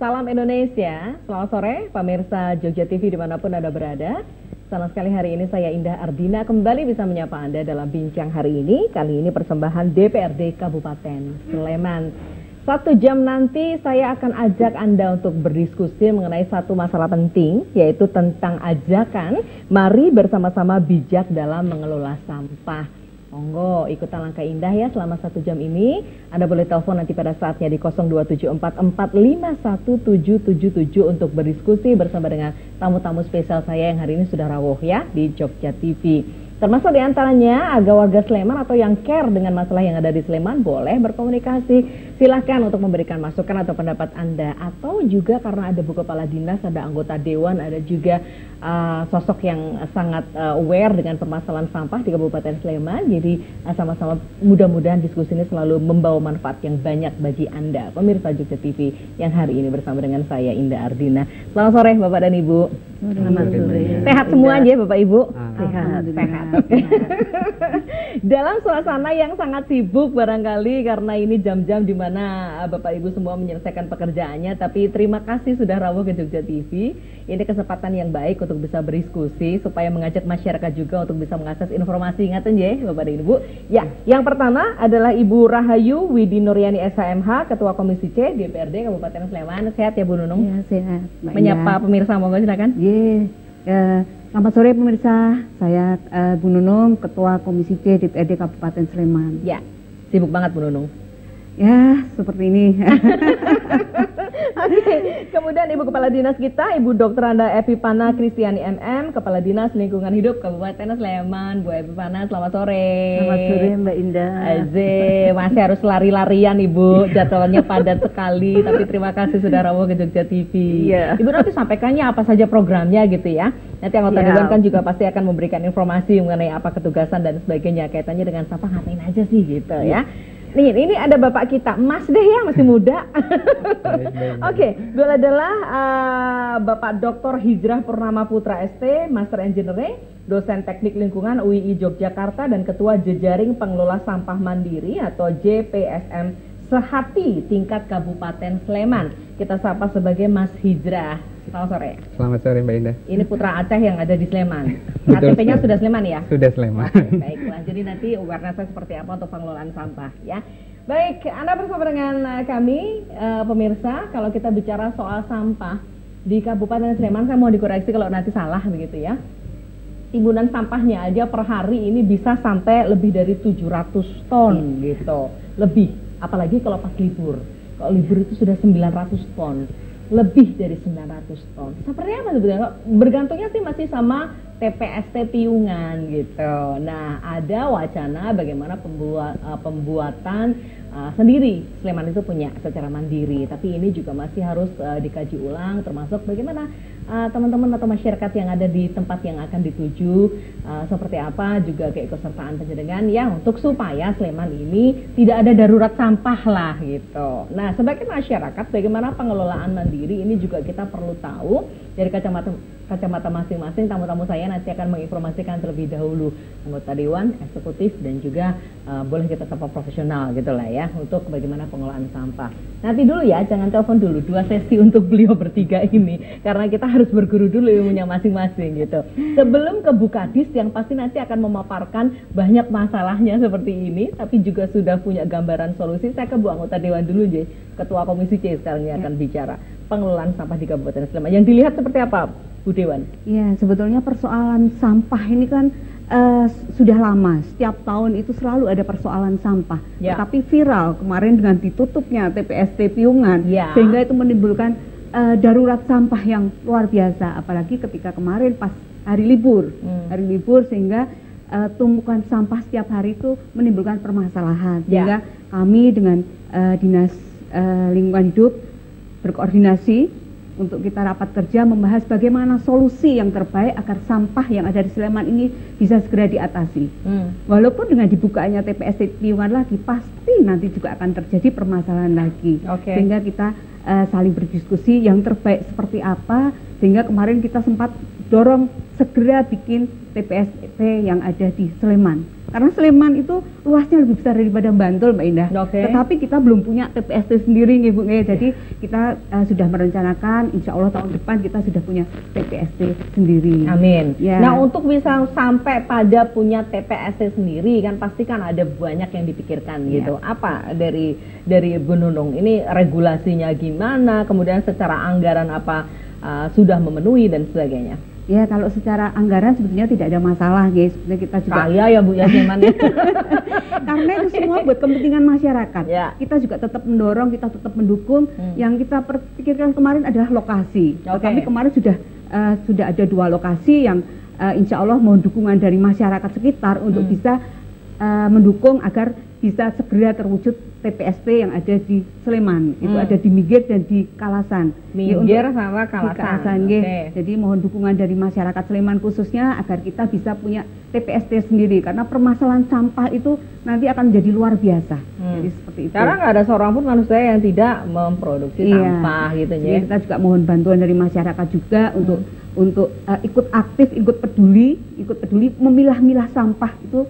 Salam Indonesia, selamat sore pemirsa Jogja TV dimanapun Anda berada. Senang sekali hari ini saya Indah Ardina kembali bisa menyapa Anda dalam bincang hari ini. Kali ini persembahan DPRD Kabupaten Sleman. 1 jam nanti saya akan ajak Anda untuk berdiskusi mengenai satu masalah penting, yaitu tentang ajakan mari bersama-sama bijak dalam mengelola sampah. Monggo ikutan langkah Indah ya selama 1 jam ini. Anda boleh telepon nanti pada saatnya di 0274451777 untuk berdiskusi bersama dengan tamu-tamu spesial saya yang hari ini sudah rawuh ya di Jogja TV. Termasuk diantaranya warga Sleman atau yang care dengan masalah yang ada di Sleman boleh berkomunikasi. Silahkan untuk memberikan masukan atau pendapat Anda. Atau juga karena ada Bu Kepala Dinas, ada anggota Dewan, ada juga sosok yang sangat aware dengan permasalahan sampah di Kabupaten Sleman. Jadi sama-sama mudah-mudahan diskusi ini selalu membawa manfaat yang banyak bagi Anda, pemirsa Jogja TV yang hari ini bersama dengan saya Indah Ardina. Selamat sore Bapak dan Ibu. Selamat sore. Sehat semua aja Bapak Ibu? Sehat. Dalam suasana yang sangat sibuk barangkali karena ini jam-jam di mana Bapak Ibu semua menyelesaikan pekerjaannya, tapi terima kasih sudah rawuh ke Jogja TV. Ini kesempatan yang baik untuk bisa berdiskusi supaya mengajak masyarakat juga untuk bisa mengakses informasi. Ingatan ya Bapak dan Ibu. Ya, yang pertama adalah Ibu Rahayu Widi Nuryani SHMH, Ketua Komisi C DPRD Kabupaten Sleman. Sehat ya Bu Nunung? Ya, sehat. Menyapa pemirsa, monggo silakan. Selamat sore pemirsa, saya Bu Nunung, Ketua Komisi C DPRD Kabupaten Sleman. Ya, sibuk banget Bu Nunung. Ya, seperti ini. Oke, kemudian Ibu Kepala Dinas kita, Ibu Dr. Anda Epipana Kristiani MM, Kepala Dinas Lingkungan Hidup Kabupaten Sleman. Bu Epipana, selamat sore. Selamat sore Mbak Indah. Masih harus lari-larian Ibu, jadwalnya padat sekali, tapi terima kasih sudah rawuh ke Jogja TV. Iya. Ibu nanti sampaikannya apa saja programnya gitu ya. Nanti anggota Dewan kan juga pasti akan memberikan informasi mengenai apa ketugasan dan sebagainya, kaitannya dengan sampah ngapain aja sih gitu ya. Nih, ini ada bapak kita, Mas deh ya, masih muda. Oke, beliau adalah Bapak Dr. Hijrah Purnama Putra ST, Master Engineering, dosen Teknik Lingkungan UII Yogyakarta dan Ketua Jejaring Pengelola Sampah Mandiri atau JPSM Sehati tingkat Kabupaten Sleman. Kita sapa sebagai Mas Hijrah. Selamat sore. Selamat sore Mbak Indah. Ini putra Aceh yang ada di Sleman. KTP-nya sudah Sleman ya? Sudah Sleman. Baiklah, jadi nanti awareness-nya seperti apa untuk pengelolaan sampah ya. Baik, Anda bersama dengan kami pemirsa, kalau kita bicara soal sampah di Kabupaten Sleman, saya mau dikoreksi kalau nanti salah begitu ya. Timbunan sampahnya aja per hari ini bisa sampai lebih dari 700 ton gitu. Lebih, apalagi kalau pas libur. Kalau libur itu sudah 900 ton. Lebih dari 900 ton. Seperti apa sebetulnya? Bergantungnya sih masih sama TPST Piungan gitu. Nah, ada wacana bagaimana pembuatan sendiri. Sleman itu punya secara mandiri, tapi ini juga masih harus dikaji ulang, termasuk bagaimana teman-teman atau masyarakat yang ada di tempat yang akan dituju, seperti apa juga keikutsertaan penjaringan ya untuk supaya Sleman ini tidak ada darurat sampah lah gitu. Nah, sebagai masyarakat bagaimana pengelolaan mandiri ini juga kita perlu tahu dari kacamata masing-masing. Tamu-tamu saya nanti akan menginformasikan terlebih dahulu anggota dewan, eksekutif dan juga boleh kita sapa profesional gitu lah ya untuk bagaimana pengelolaan sampah. Nanti dulu ya, jangan telepon dulu, 2 sesi untuk beliau bertiga ini karena kita harus berguru dulu ilmunya masing-masing gitu. Sebelum ke Bukadis yang pasti nanti akan memaparkan banyak masalahnya seperti ini, tapi juga sudah punya gambaran solusi. Saya ke Bu anggota dewan dulu J, Ketua Komisi C sekarang yang akan bicara pengelolaan sampah di Kabupaten Sleman. Yang dilihat seperti apa Bu Dewan? Ya, sebetulnya persoalan sampah ini kan sudah lama, setiap tahun itu selalu ada persoalan sampah, tapi viral kemarin dengan ditutupnya TPST Piungan, sehingga itu menimbulkan darurat sampah yang luar biasa, apalagi ketika kemarin pas hari libur, sehingga tumpukan sampah setiap hari itu menimbulkan permasalahan, sehingga kami dengan Dinas Lingkungan Hidup berkoordinasi untuk kita rapat kerja membahas bagaimana solusi yang terbaik agar sampah yang ada di Sleman ini bisa segera diatasi. Walaupun dengan dibukanya TPST Piungan lagi, pasti nanti juga akan terjadi permasalahan lagi. Sehingga kita saling berdiskusi yang terbaik seperti apa, sehingga kemarin kita sempat dorong segera bikin TPST yang ada di Sleman. Karena Sleman itu luasnya lebih besar daripada Bantul, Mbak Indah. Tetapi kita belum punya TPST sendiri, Ibu. Jadi kita sudah merencanakan, insya Allah tahun depan kita sudah punya TPST sendiri. Amin. Ya. Nah, untuk bisa sampai pada punya TPST sendiri kan pasti kan ada banyak yang dipikirkan gitu. Apa dari Ibu Nunung? Ini regulasinya gimana? Kemudian secara anggaran apa sudah memenuhi dan sebagainya? Ya, kalau secara anggaran sebetulnya tidak ada masalah, guys. Sebenarnya kita juga kaya ya Bu ya Sleman. Karena itu semua buat kepentingan masyarakat. Kita juga tetap mendorong, kita tetap mendukung. Yang kita pikirkan kemarin adalah lokasi. Kami kemarin sudah ada 2 lokasi yang insya Allah mohon dukungan dari masyarakat sekitar untuk bisa mendukung agar bisa segera terwujud TPST yang ada di Sleman. Itu ada di Migir dan di Kalasan. Migir sama Kalasan. Jadi mohon dukungan dari masyarakat Sleman khususnya agar kita bisa punya TPST sendiri, karena permasalahan sampah itu nanti akan menjadi luar biasa. Jadi seperti itu. Karena nggak ada seorang pun manusia yang tidak memproduksi sampah gitu ya. Kita juga mohon bantuan dari masyarakat juga untuk ikut aktif, ikut peduli memilah-milah sampah itu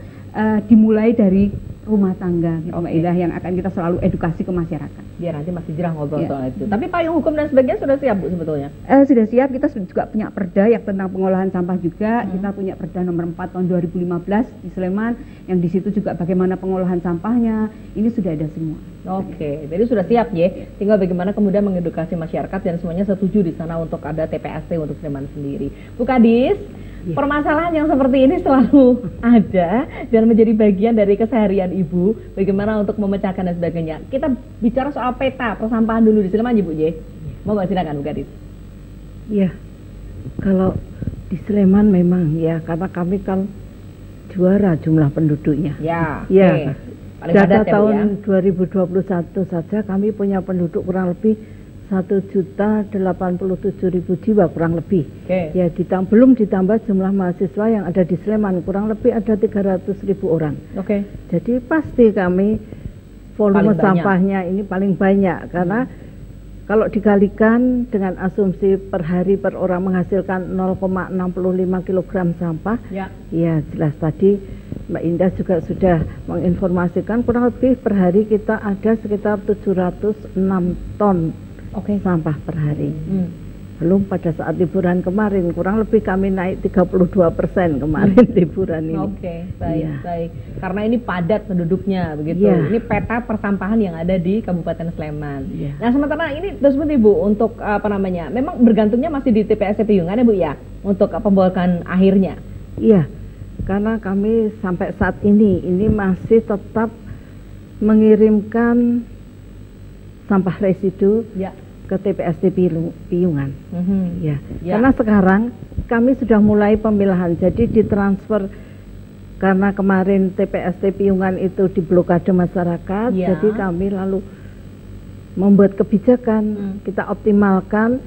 dimulai dari rumah tangga gitu, Mbak Indah, yang akan kita selalu edukasi ke masyarakat. Biar nanti masih jerah ngobrol soal itu. Tapi payung hukum dan sebagainya sudah siap Bu sebetulnya? Sudah siap, kita juga punya perda yang tentang pengolahan sampah juga. Kita punya perda nomor 4 tahun 2015 di Sleman, yang di situ juga bagaimana pengolahan sampahnya. Ini sudah ada semua. Jadi sudah siap ya. Tinggal bagaimana kemudian mengedukasi masyarakat dan semuanya setuju di sana untuk ada TPST untuk Sleman sendiri. Bu Kadis, permasalahan yang seperti ini selalu ada dan menjadi bagian dari keseharian Ibu. Bagaimana untuk memecahkan dan sebagainya. Kita bicara soal peta persampahan dulu di Sleman ya Bu J. Mau nggak, silakan Bu Kadis. Ya, kalau di Sleman memang ya, karena kami kan juara jumlah penduduknya. Data tahun 2021 saja kami punya penduduk kurang lebih 1.087.000 jiwa kurang lebih. Ya, belum ditambah jumlah mahasiswa yang ada di Sleman, kurang lebih ada 300.000 orang. Jadi pasti kami volume sampahnya ini paling banyak, karena kalau dikalikan dengan asumsi per hari per orang menghasilkan 0,65 kg sampah, ya jelas tadi Mbak Indah juga sudah menginformasikan kurang lebih per hari kita ada sekitar 706 ton sampah per hari. Belum pada saat liburan kemarin, kurang lebih kami naik 32% kemarin liburan ini. Baik. Karena ini padat penduduknya begitu. Ini peta persampahan yang ada di Kabupaten Sleman. Nah, sementara ini terus Bu untuk memang bergantungnya masih di TPST Piungan ya Bu ya, untuk pembolokan akhirnya. Iya. Karena kami sampai saat ini masih tetap mengirimkan sampah residu ke TPST Piungan. Karena sekarang kami sudah mulai pemilahan, jadi ditransfer, karena kemarin TPST Piungan itu diblokade masyarakat, jadi kami lalu membuat kebijakan, kita optimalkan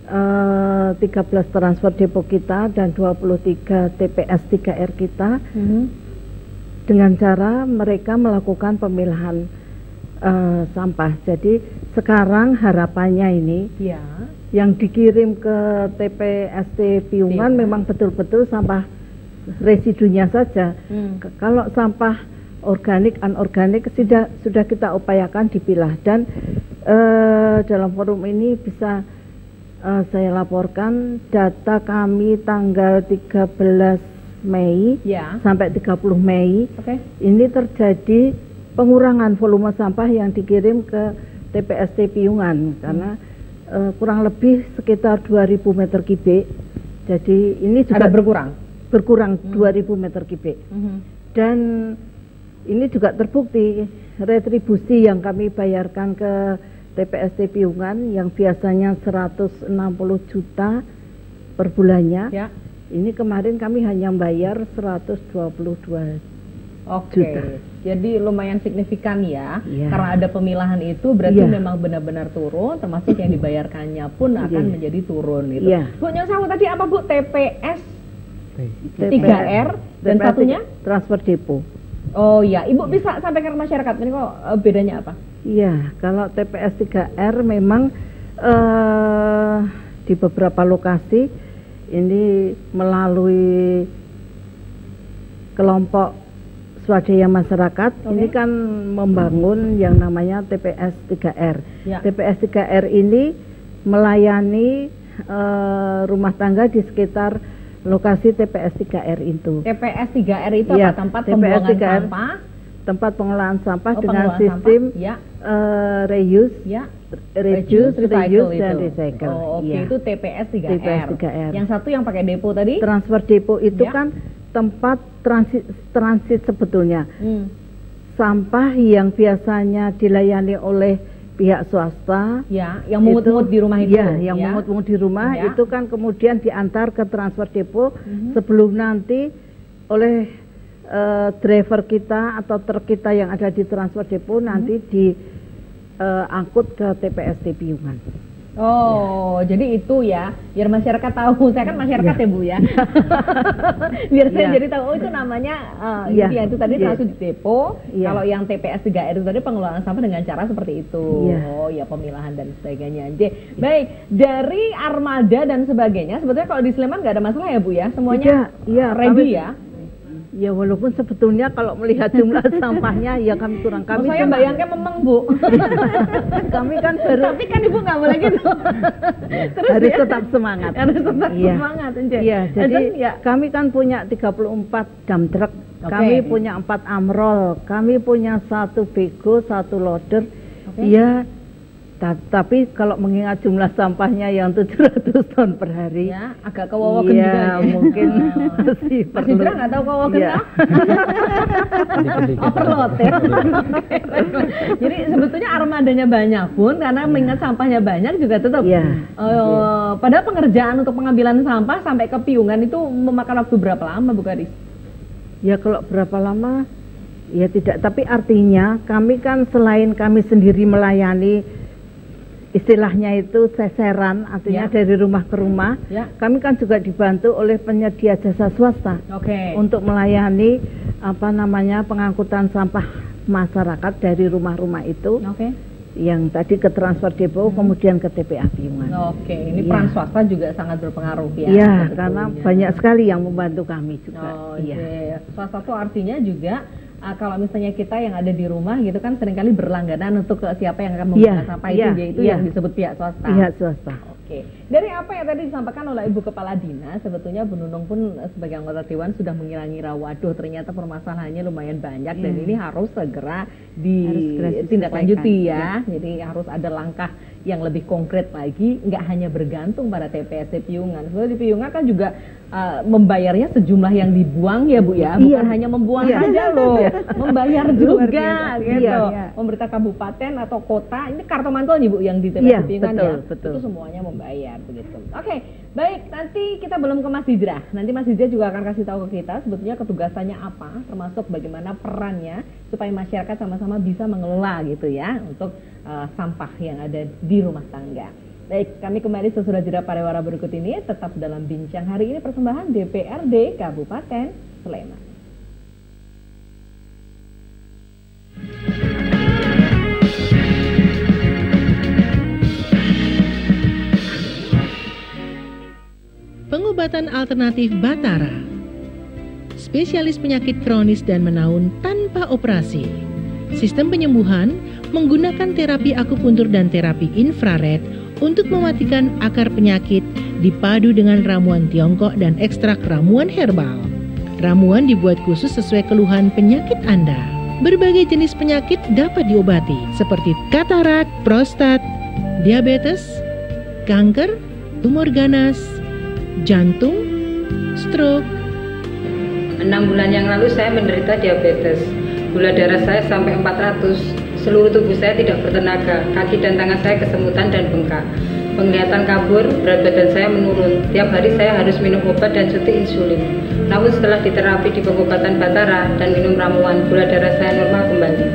13 transfer depo kita dan 23 TPS 3R kita dengan cara mereka melakukan pemilahan sampah. Jadi sekarang harapannya ini yang dikirim ke TPST Piungan memang betul-betul sampah residunya saja. Kalau sampah organik, anorganik sudah kita upayakan dipilah, dan dalam forum ini bisa saya laporkan data kami tanggal 13 Mei sampai 30 Mei ini terjadi pengurangan volume sampah yang dikirim ke TPST Piungan, karena kurang lebih sekitar 2000 meter kubik. Jadi ini juga berkurang 2000 meter kubik. Dan ini juga terbukti retribusi yang kami bayarkan ke TPST Piungan yang biasanya 160 juta per bulannya. Ini kemarin kami hanya bayar 122 juta. Jadi lumayan signifikan ya. Karena ada pemilahan itu berarti memang benar-benar turun, termasuk yang dibayarkannya pun akan menjadi turun gitu. Bu Nyosawu tadi apa Bu? TPS 3R dan satunya transfer depo. Ibu bisa sampaikan ke masyarakat ini kok bedanya apa? Kalau TPS 3R memang di beberapa lokasi ini melalui kelompok swadaya masyarakat. Ini kan membangun yang namanya TPS 3R. TPS 3R ini melayani rumah tangga di sekitar lokasi TPS 3R itu. TPS 3R itu apa? Tempat pembuangan sampah? Tempat pengolahan sampah dengan sistem reuse, reduce, dan recycle. Itu TPS 3R. Yang satu yang pakai depo tadi? Transfer depo itu kan tempat transit sebetulnya. Sampah yang biasanya dilayani oleh pihak swasta, yang mungut-mungut di rumah itu, yang mungut-mungut di rumah itu kan kemudian diantar ke transfer depo sebelum nanti oleh driver kita atau truk kita yang ada di transfer depo nanti diangkut ke TPST Piungan. Jadi itu ya, biar masyarakat tahu. Saya kan masyarakat ya Bu ya. Biar saya jadi tahu, itu namanya itu tadi transit depo. Kalau yang TPS 3R itu tadi pengelolaan sampah dengan cara seperti itu. Pemilahan dan sebagainya. Baik, dari armada dan sebagainya, sebetulnya kalau di Sleman nggak ada masalah ya Bu ya? Semuanya ready ya? Ya walaupun sebetulnya kalau melihat jumlah sampahnya ya kami kurang. Saya bayangkan memang Bu. Kami kan baru. Tapi kan Ibu nggak boleh gitu. Terus harus tetap semangat. Harus tetap semangat. Iya, jadi kami kan punya 34 dump truck. Kami punya 4 amrol. Kami punya 1 bego, 1 loader. Ya. Tapi kalau mengingat jumlah sampahnya yang 700 ton per hari, agak kewawakan juga ya. Mungkin masih perlu. Mas Indra nggak tahu kewawakan overload ya. Jadi sebetulnya armadanya banyak pun karena mengingat sampahnya banyak juga tetap. Padahal pengerjaan untuk pengambilan sampah sampai ke Piungan itu memakan waktu berapa lama Bu Kadis? Ya kalau berapa lama ya tidak, tapi artinya kami kan selain kami sendiri melayani istilahnya itu seseran, artinya dari rumah ke rumah, kami kan juga dibantu oleh penyedia jasa swasta untuk melayani pengangkutan sampah masyarakat dari rumah-rumah itu, yang tadi ke transfer depo, kemudian ke TPA Piungan. Ini peran swasta juga sangat berpengaruh ya. Iya, karena banyak sekali yang membantu kami juga. Swasta itu artinya juga kalau misalnya kita yang ada di rumah gitu kan seringkali berlangganan untuk siapa yang akan membuang sampah itu yang disebut pihak swasta. Pihak swasta. Dari apa yang tadi disampaikan oleh Ibu Kepala Dinas, sebetulnya Bu Nunung pun sebagai anggota Dewan sudah mengira-ngira, waduh ternyata permasalahannya lumayan banyak dan ini harus segera ditindaklanjuti ya. Jadi harus ada langkah yang lebih konkret lagi, nggak hanya bergantung pada TPST Piungan. Soalnya di Piungan kan juga membayarnya sejumlah yang dibuang ya Bu ya, bukan hanya membuang saja loh, membayar juga gitu. Pemerintah kabupaten atau kota, ini kartu mantul nih Bu yang di TPST Piungan itu semuanya membayar begitu. Baik, nanti kita belum ke Mas Didra. Nanti Mas Didra juga akan kasih tahu ke kita sebetulnya ketugasannya apa, termasuk bagaimana perannya supaya masyarakat sama-sama bisa mengelola gitu ya untuk sampah yang ada di rumah tangga. Baik, kami kembali sesudah jeda pariwara berikut ini, tetap dalam Bincang Hari Ini, persembahan DPRD Kabupaten Sleman. Pengobatan alternatif Batara, spesialis penyakit kronis dan menaun tanpa operasi. Sistem penyembuhan menggunakan terapi akupuntur dan terapi infrared untuk mematikan akar penyakit dipadu dengan ramuan Tiongkok dan ekstrak ramuan herbal. Ramuan dibuat khusus sesuai keluhan penyakit Anda. Berbagai jenis penyakit dapat diobati seperti katarak, prostat, diabetes, kanker, tumor ganas, jantung, stroke. 6 bulan yang lalu saya menderita diabetes. Gula darah saya sampai 400. Seluruh tubuh saya tidak bertenaga. Kaki dan tangan saya kesemutan dan bengkak. Penglihatan kabur, berat badan saya menurun. Tiap hari saya harus minum obat dan suntik insulin. Namun setelah diterapi di pengobatan Batara dan minum ramuan, gula darah saya normal kembali.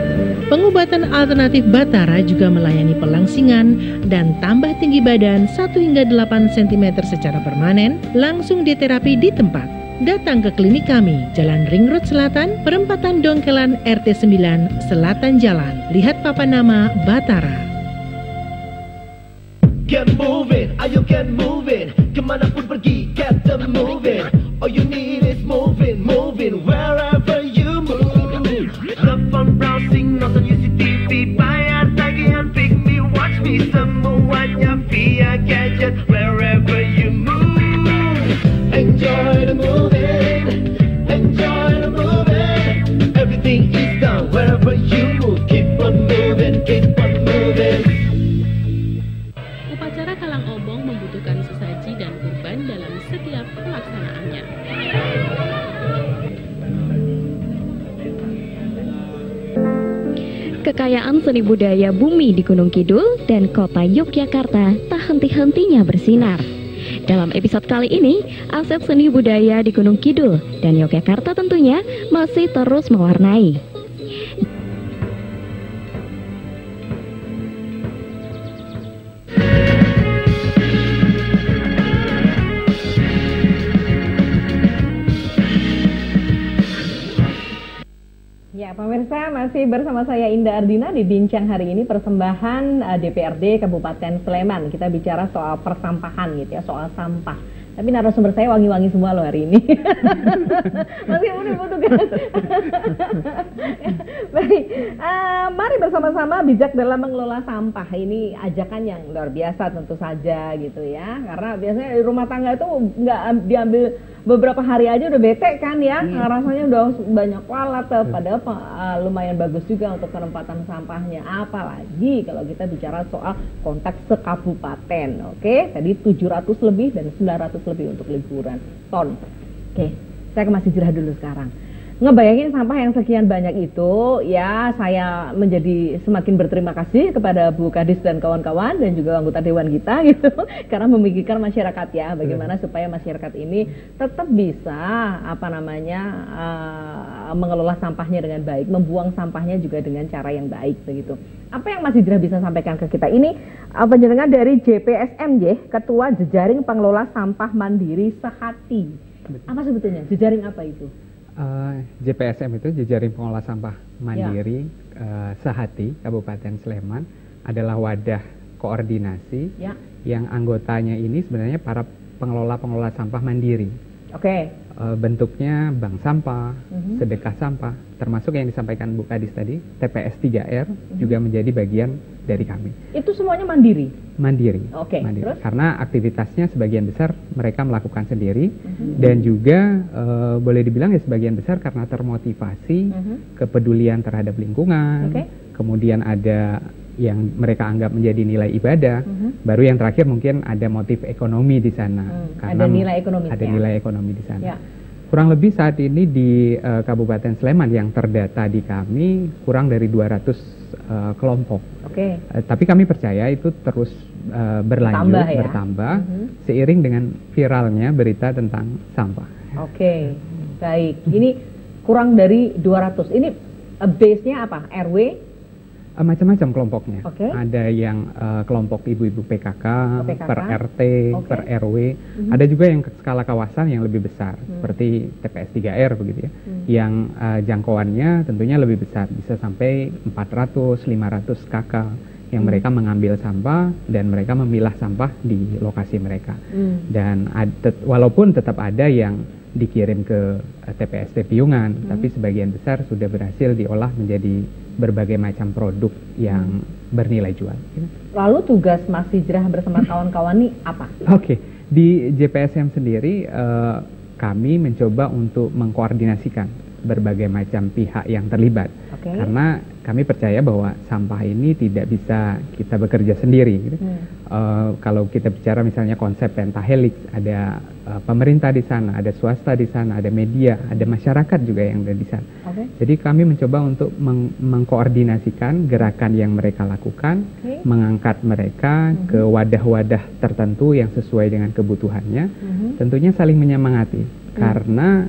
Pengobatan alternatif Batara juga melayani pelangsingan dan tambah tinggi badan 1 hingga 8 cm secara permanen, langsung diterapi di tempat. Datang ke klinik kami, Jalan Ring Road Selatan, Perempatan Dongkelan RT 9, Selatan Jalan. Lihat papan nama Batara. Get moving, ayo get moving. Kemanapun pergi, get the moving. All you need is moving, moving wherever you move. selengkapnya. Kekayaan seni budaya bumi di Gunung Kidul dan kota Yogyakarta tak henti-hentinya bersinar. Dalam episode kali ini, aset seni budaya di Gunung Kidul dan Yogyakarta tentunya masih terus mewarnai. Ya, pemirsa, masih bersama saya Indah Ardina di Bincang hari ini, persembahan DPRD Kabupaten Sleman. Kita bicara soal persampahan gitu ya, soal sampah. Tapi narasumber saya wangi-wangi semua loh hari ini. Masih muda-muda kan. Baik, mari bersama-sama bijak dalam mengelola sampah. Ini ajakan yang luar biasa tentu saja gitu ya. Karena biasanya di rumah tangga itu nggak diambil beberapa hari aja udah bete kan ya. Rasanya udah banyak walat, padahal lumayan bagus juga untuk penempatan sampahnya. Apalagi kalau kita bicara soal konteks sekabupaten. Oke, tadi 700 lebih dan 900 lebih untuk liburan ton. Oke, saya ke Mas Hijrah dulu sekarang. Ngebayangin sampah yang sekian banyak itu, ya saya menjadi semakin berterima kasih kepada Bu Kadis dan kawan-kawan dan juga anggota dewan kita gitu, karena memikirkan masyarakat ya, bagaimana supaya masyarakat ini tetap bisa mengelola sampahnya dengan baik, membuang sampahnya juga dengan cara yang baik begitu. Apa yang Mas Hijrah bisa sampaikan ke kita ini? Penjenengan dari JPSM, Ketua Jejaring Pengelola Sampah Mandiri Sehati. Apa sebetulnya? Jejaring apa itu? JPSM itu Jejaring Pengelola Sampah Mandiri Sehati Kabupaten Sleman adalah wadah koordinasi yang anggotanya ini sebenarnya para pengelola sampah mandiri. Oke. Bentuknya bank sampah, sedekah sampah, termasuk yang disampaikan Bu Kadis tadi, TPS 3R juga menjadi bagian dari kami. Itu semuanya mandiri? Mandiri. Oke. Mandiri. Karena aktivitasnya sebagian besar mereka melakukan sendiri dan juga boleh dibilang ya sebagian besar karena termotivasi kepedulian terhadap lingkungan. Kemudian ada yang mereka anggap menjadi nilai ibadah. Baru yang terakhir mungkin ada motif ekonomi di sana. Ada Karena nilai ekonomi. Ada nilai ekonomi di sana. Kurang lebih saat ini di Kabupaten Sleman yang terdata di kami kurang dari 200 kelompok. Tapi kami percaya itu terus berlanjut, bertambah seiring dengan viralnya berita tentang sampah. Baik. Ini kurang dari 200. Ini base-nya apa? RW? Macam-macam kelompoknya. Ada yang kelompok ibu-ibu PKK, per RT, per RW. Ada juga yang skala kawasan yang lebih besar, seperti TPS 3R begitu ya. Yang jangkauannya tentunya lebih besar, bisa sampai 400-500 KK yang mereka mengambil sampah dan mereka memilah sampah di lokasi mereka. Dan walaupun tetap ada yang dikirim ke TPST Piungan, tapi sebagian besar sudah berhasil diolah menjadi berbagai macam produk yang bernilai jual. Lalu tugas Mas Hijrah bersama kawan-kawan ini apa? Di JPSM sendiri kami mencoba untuk mengkoordinasikan berbagai macam pihak yang terlibat. Karena kami percaya bahwa sampah ini tidak bisa kita bekerja sendiri. Gitu. Kalau kita bicara misalnya konsep pentahelix, ada pemerintah di sana, ada swasta di sana, ada media, ada masyarakat juga yang ada di sana. Jadi kami mencoba untuk mengkoordinasikan gerakan yang mereka lakukan, mengangkat mereka ke wadah-wadah tertentu yang sesuai dengan kebutuhannya, tentunya saling menyemangati. Karena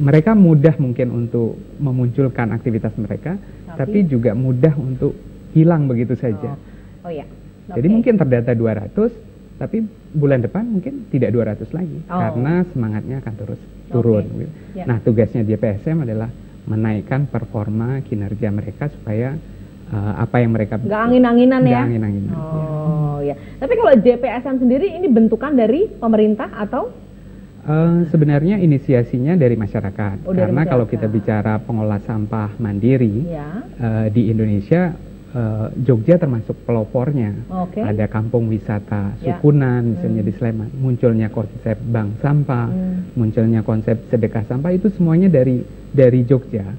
mereka mudah mungkin untuk memunculkan aktivitas mereka, tapi juga mudah untuk hilang begitu saja. Jadi mungkin terdata 200, tapi bulan depan mungkin tidak 200 lagi, karena semangatnya akan terus turun. Nah, tugasnya JPSM adalah menaikkan performa kinerja mereka supaya apa yang mereka nggak angin-anginan ya? Angin-anginan. Tapi kalau JPSM sendiri ini bentukan dari pemerintah atau? Sebenarnya inisiasinya dari masyarakat, karena kalau kita bicara pengolah sampah mandiri di Indonesia, Jogja termasuk pelopornya. Ada kampung wisata Sukunan misalnya di Sleman, munculnya konsep bank sampah, munculnya konsep sedekah sampah, itu semuanya dari Jogja.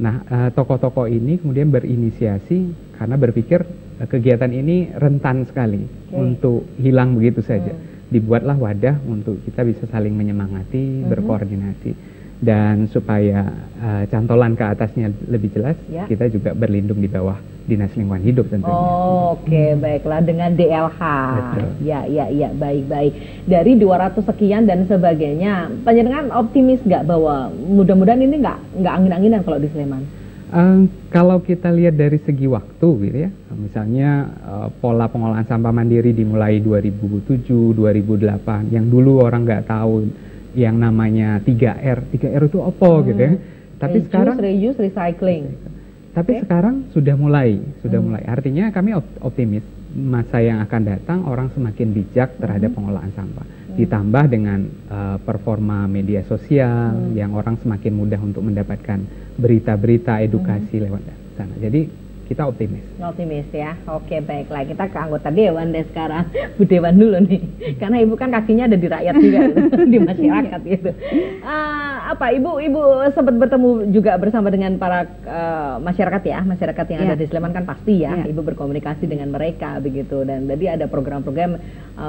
Nah, tokoh-tokoh ini kemudian berinisiasi karena berpikir kegiatan ini rentan sekali untuk hilang begitu saja. dibuatlah wadah untuk kita bisa saling menyemangati, berkoordinasi. Dan supaya cantolan ke atasnya lebih jelas, kita juga berlindung di bawah Dinas Lingkungan Hidup tentunya. Oke, baiklah, dengan DLH. Betul. Ya, baik. Dari 200 sekian dan sebagainya, panjenengan optimis nggak bahwa mudah-mudahan ini nggak angin-anginan kalau di Sleman? Kalau kita lihat dari segi waktu gitu ya, misalnya pola pengolahan sampah mandiri dimulai 2007, 2008, yang dulu orang nggak tahu yang namanya 3R itu apa gitu ya. Tapi sekarang reuse, recycling. Tapi sekarang sudah mulai. Artinya kami optimis masa yang akan datang orang semakin bijak terhadap pengolahan sampah. Ditambah dengan performa media sosial yang orang semakin mudah untuk mendapatkan berita-berita edukasi lewat sana. Jadi kita optimis ya. Oke, baiklah, kita ke anggota Dewan deh sekarang. Bu Dewan dulu nih, karena Ibu kan kakinya ada di rakyat juga di masyarakat gitu. Ibu sempat bertemu juga bersama dengan para masyarakat yang ada di Sleman kan pasti ya. Ibu berkomunikasi dengan mereka begitu, dan tadi ada program-program,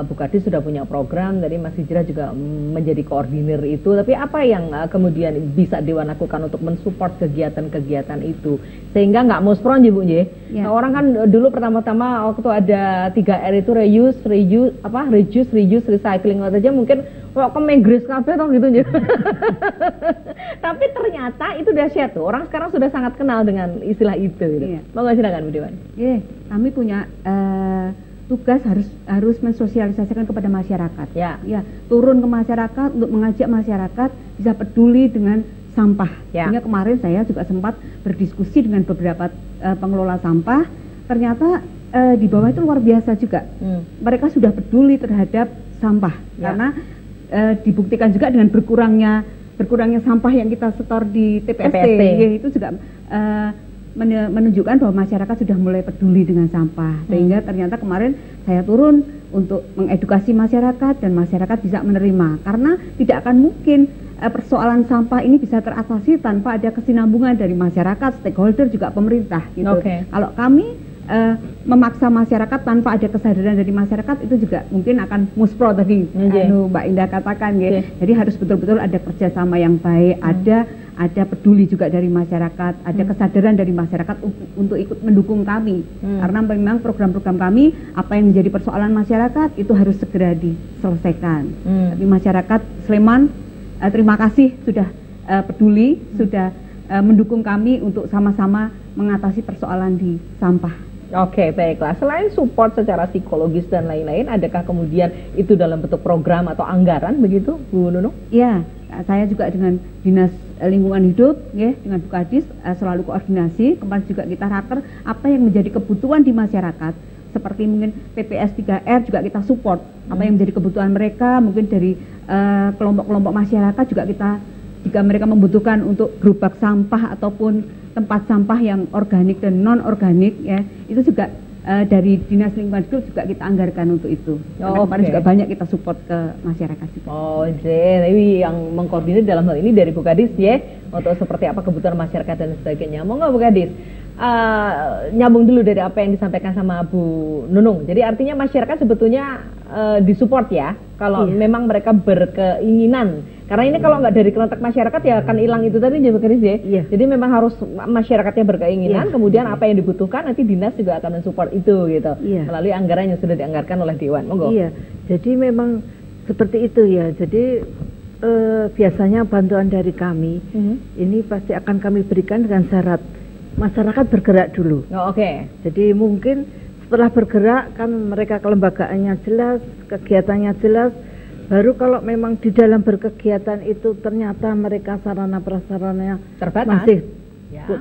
Bu Kadis sudah punya program, tadi Mas Hijrah juga menjadi koordinir itu. Tapi apa yang kemudian bisa Dewan lakukan untuk mensupport kegiatan-kegiatan itu sehingga nggak muspron ya Bu? Nah, orang kan dulu pertama-tama waktu ada 3R itu reuse, recycling aja mungkin kok kemegres kafe atau gitu aja. Tapi ternyata itu dahsyat tuh. Orang sekarang sudah sangat kenal dengan istilah itu gitu. Monggo silakan Bu Dewan. Kami punya tugas harus mensosialisasikan kepada masyarakat. Turun ke masyarakat untuk mengajak masyarakat bisa peduli dengan sampah. Sehingga kemarin saya juga sempat berdiskusi dengan beberapa pengelola sampah. Ternyata di bawah itu luar biasa juga. Mereka sudah peduli terhadap sampah karena dibuktikan juga dengan berkurangnya sampah yang kita setor di TPST. Itu juga menunjukkan bahwa masyarakat sudah mulai peduli dengan sampah. Sehingga ternyata kemarin saya turun untuk mengedukasi masyarakat dan masyarakat bisa menerima, karena tidak akan mungkin persoalan sampah ini bisa teratasi tanpa ada kesinambungan dari masyarakat, stakeholder, juga pemerintah gitu. Kalau kami memaksa masyarakat tanpa ada kesadaran dari masyarakat, itu juga mungkin akan muspro tadi Mbak Indah katakan ya. Jadi harus betul-betul ada kerjasama yang baik, ada peduli juga dari masyarakat, ada kesadaran dari masyarakat untuk ikut mendukung kami. Karena memang program-program kami, apa yang menjadi persoalan masyarakat itu harus segera diselesaikan. Tapi masyarakat Sleman terima kasih sudah peduli, sudah mendukung kami untuk sama-sama mengatasi persoalan di sampah. Oke, baiklah. Selain support secara psikologis dan lain-lain, adakah kemudian itu dalam bentuk program atau anggaran begitu, Bu Nunung? Iya, saya juga dengan Dinas Lingkungan Hidup, dengan Bu Kadis selalu koordinasi. Kemarin juga kita raker apa yang menjadi kebutuhan di masyarakat. Seperti mungkin PPS 3R juga kita support. Apa yang menjadi kebutuhan mereka, mungkin dari kelompok-kelompok masyarakat juga kita, jika mereka membutuhkan untuk gerobak sampah ataupun tempat sampah yang organik dan non organik itu juga dari Dinas Lingkungan Hidup juga kita anggarkan untuk itu. Kemarin juga banyak kita support ke masyarakat juga. Jadi yang mengkoordinir dalam hal ini dari Bu Kadis untuk seperti apa kebutuhan masyarakat dan sebagainya. Monggo Bu Kadis. Nyambung dulu dari apa yang disampaikan sama Bu Nunung. Jadi artinya masyarakat sebetulnya disupport ya, kalau memang mereka berkeinginan. Karena ini kalau nggak dari kelompok masyarakat ya akan hilang itu tadi Bu Kadis ya. Jadi memang harus masyarakatnya berkeinginan, kemudian apa yang dibutuhkan nanti dinas juga akan mensupport itu gitu. Melalui anggaran yang sudah dianggarkan oleh Dewan. Monggo. Jadi memang seperti itu ya. Jadi biasanya bantuan dari kami ini pasti akan kami berikan dengan syarat masyarakat bergerak dulu. Jadi mungkin setelah bergerak kan mereka kelembagaannya jelas, kegiatannya jelas, baru kalau memang di dalam berkegiatan itu ternyata mereka sarana prasarananya masih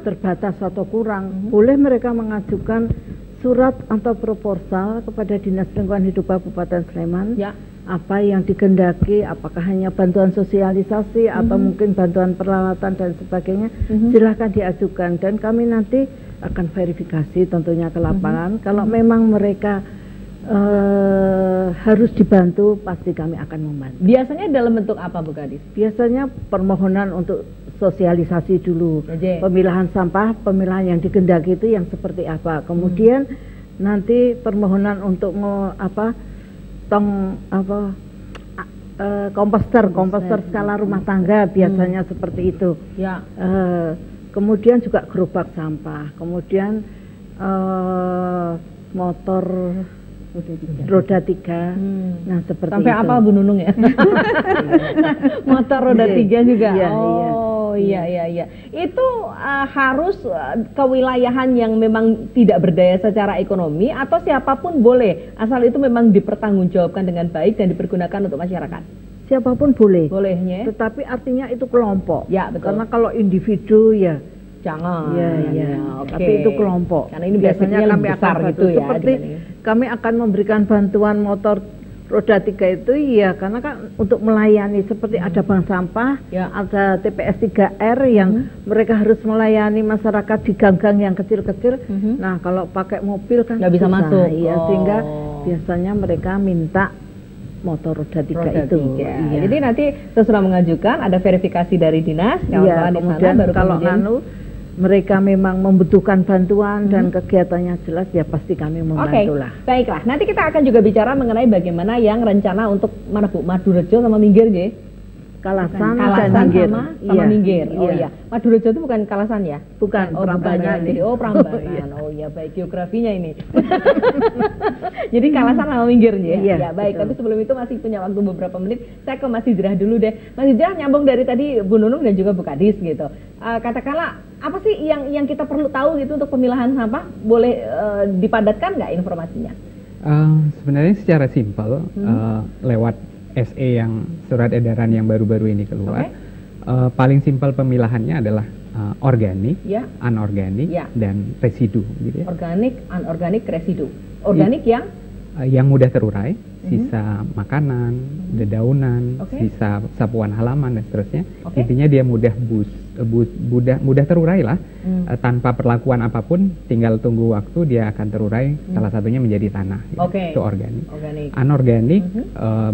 terbatas atau kurang, boleh mereka mengajukan surat atau proposal kepada Dinas Lingkungan Hidup Kabupaten Sleman. Apa yang dikehendaki, apakah hanya bantuan sosialisasi atau mungkin bantuan peralatan dan sebagainya, silahkan diajukan dan kami nanti akan verifikasi tentunya ke lapangan. Kalau memang mereka harus dibantu, pasti kami akan membantu. Biasanya dalam bentuk apa Bu Kadis? Biasanya permohonan untuk sosialisasi dulu, pemilahan sampah, pemilahan yang dikehendaki itu yang seperti apa, kemudian nanti permohonan untuk komposter skala rumah tangga biasanya seperti itu. Ya. Kemudian juga gerobak sampah, kemudian motor roda 3. Nah, seperti sampai itu. apa Bu Nunung ya? Motor roda 3 juga. Iya. Itu harus kewilayahan yang memang tidak berdaya secara ekonomi atau siapapun boleh, asal itu memang dipertanggungjawabkan dengan baik dan dipergunakan untuk masyarakat. Siapapun boleh. Bolehnya. Tetapi artinya itu kelompok. Ya, betul. Karena kalau individu ya jangan. Iya. Tapi itu kelompok. Karena ini biasanya kami akan gitu ya. Seperti kami akan memberikan bantuan motor roda 3 itu ya karena kan untuk melayani seperti ada bank sampah, ada TPS 3R yang mereka harus melayani masyarakat di gang-gang yang kecil-kecil. Nah, kalau pakai mobil kan nggak bisa masuk. Iya, sehingga biasanya mereka minta motor roda 3 itu. Iya. Jadi nanti sesudah mengajukan ada verifikasi dari dinas, kawan-kawan di sana, baru kalau mereka memang membutuhkan bantuan dan kegiatannya jelas ya pasti kami membantu lah. Baiklah, nanti kita akan juga bicara mengenai bagaimana yang rencana untuk mana Bu, Madurejo sama Minggir ya? Kalasan sama Minggir. Oh iya. Madurejo itu bukan Kalasan ya? Bukan, Prambanan. Jadi Prambanan. Oh iya, baik geografinya ini. Jadi Kalasan sama Minggir ya? Ya baik, betul. Tapi sebelum itu masih punya waktu beberapa menit. Saya ke Mas Hijrah dulu deh. Mas Hijrah nyambung dari tadi Bu Nunung dan juga Bu Kadis gitu. Katakanlah apa sih yang kita perlu tahu gitu untuk pemilahan sampah? Boleh dipadatkan nggak informasinya? Sebenarnya secara simpel lewat SE yang surat edaran yang baru-baru ini keluar, paling simpel pemilahannya adalah organik, anorganik, dan residu. Gitu ya. Organik, anorganik, residu. Organik yang mudah terurai, sisa makanan, dedaunan, sisa sapuan halaman dan seterusnya. Intinya dia mudah terurai lah, tanpa perlakuan apapun, tinggal tunggu waktu dia akan terurai. Salah satunya menjadi tanah. Itu organik. Anorganik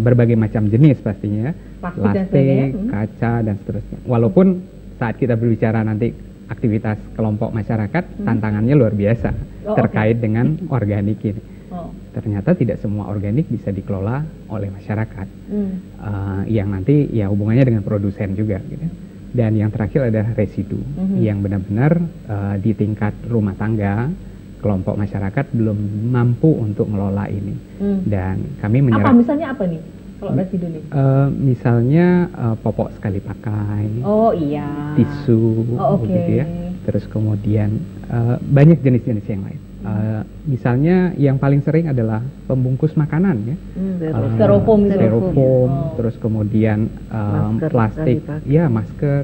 berbagai macam jenis pastinya, plastik, kaca dan seterusnya. Walaupun saat kita berbicara nanti aktivitas kelompok masyarakat, tantangannya luar biasa terkait dengan organik ini. Ternyata tidak semua organik bisa dikelola oleh masyarakat, yang nanti ya hubungannya dengan produsen juga gitu. Dan yang terakhir adalah residu, yang benar-benar di tingkat rumah tangga, kelompok masyarakat belum mampu untuk mengelola ini. Dan kami menyerap. Misalnya apa nih kalau residu nih? Misalnya popok sekali pakai, tisu, gitu ya. Terus kemudian banyak jenis-jenis yang lain. Misalnya yang paling sering adalah pembungkus makanan ya, styrofoam, terus kemudian plastik, masker,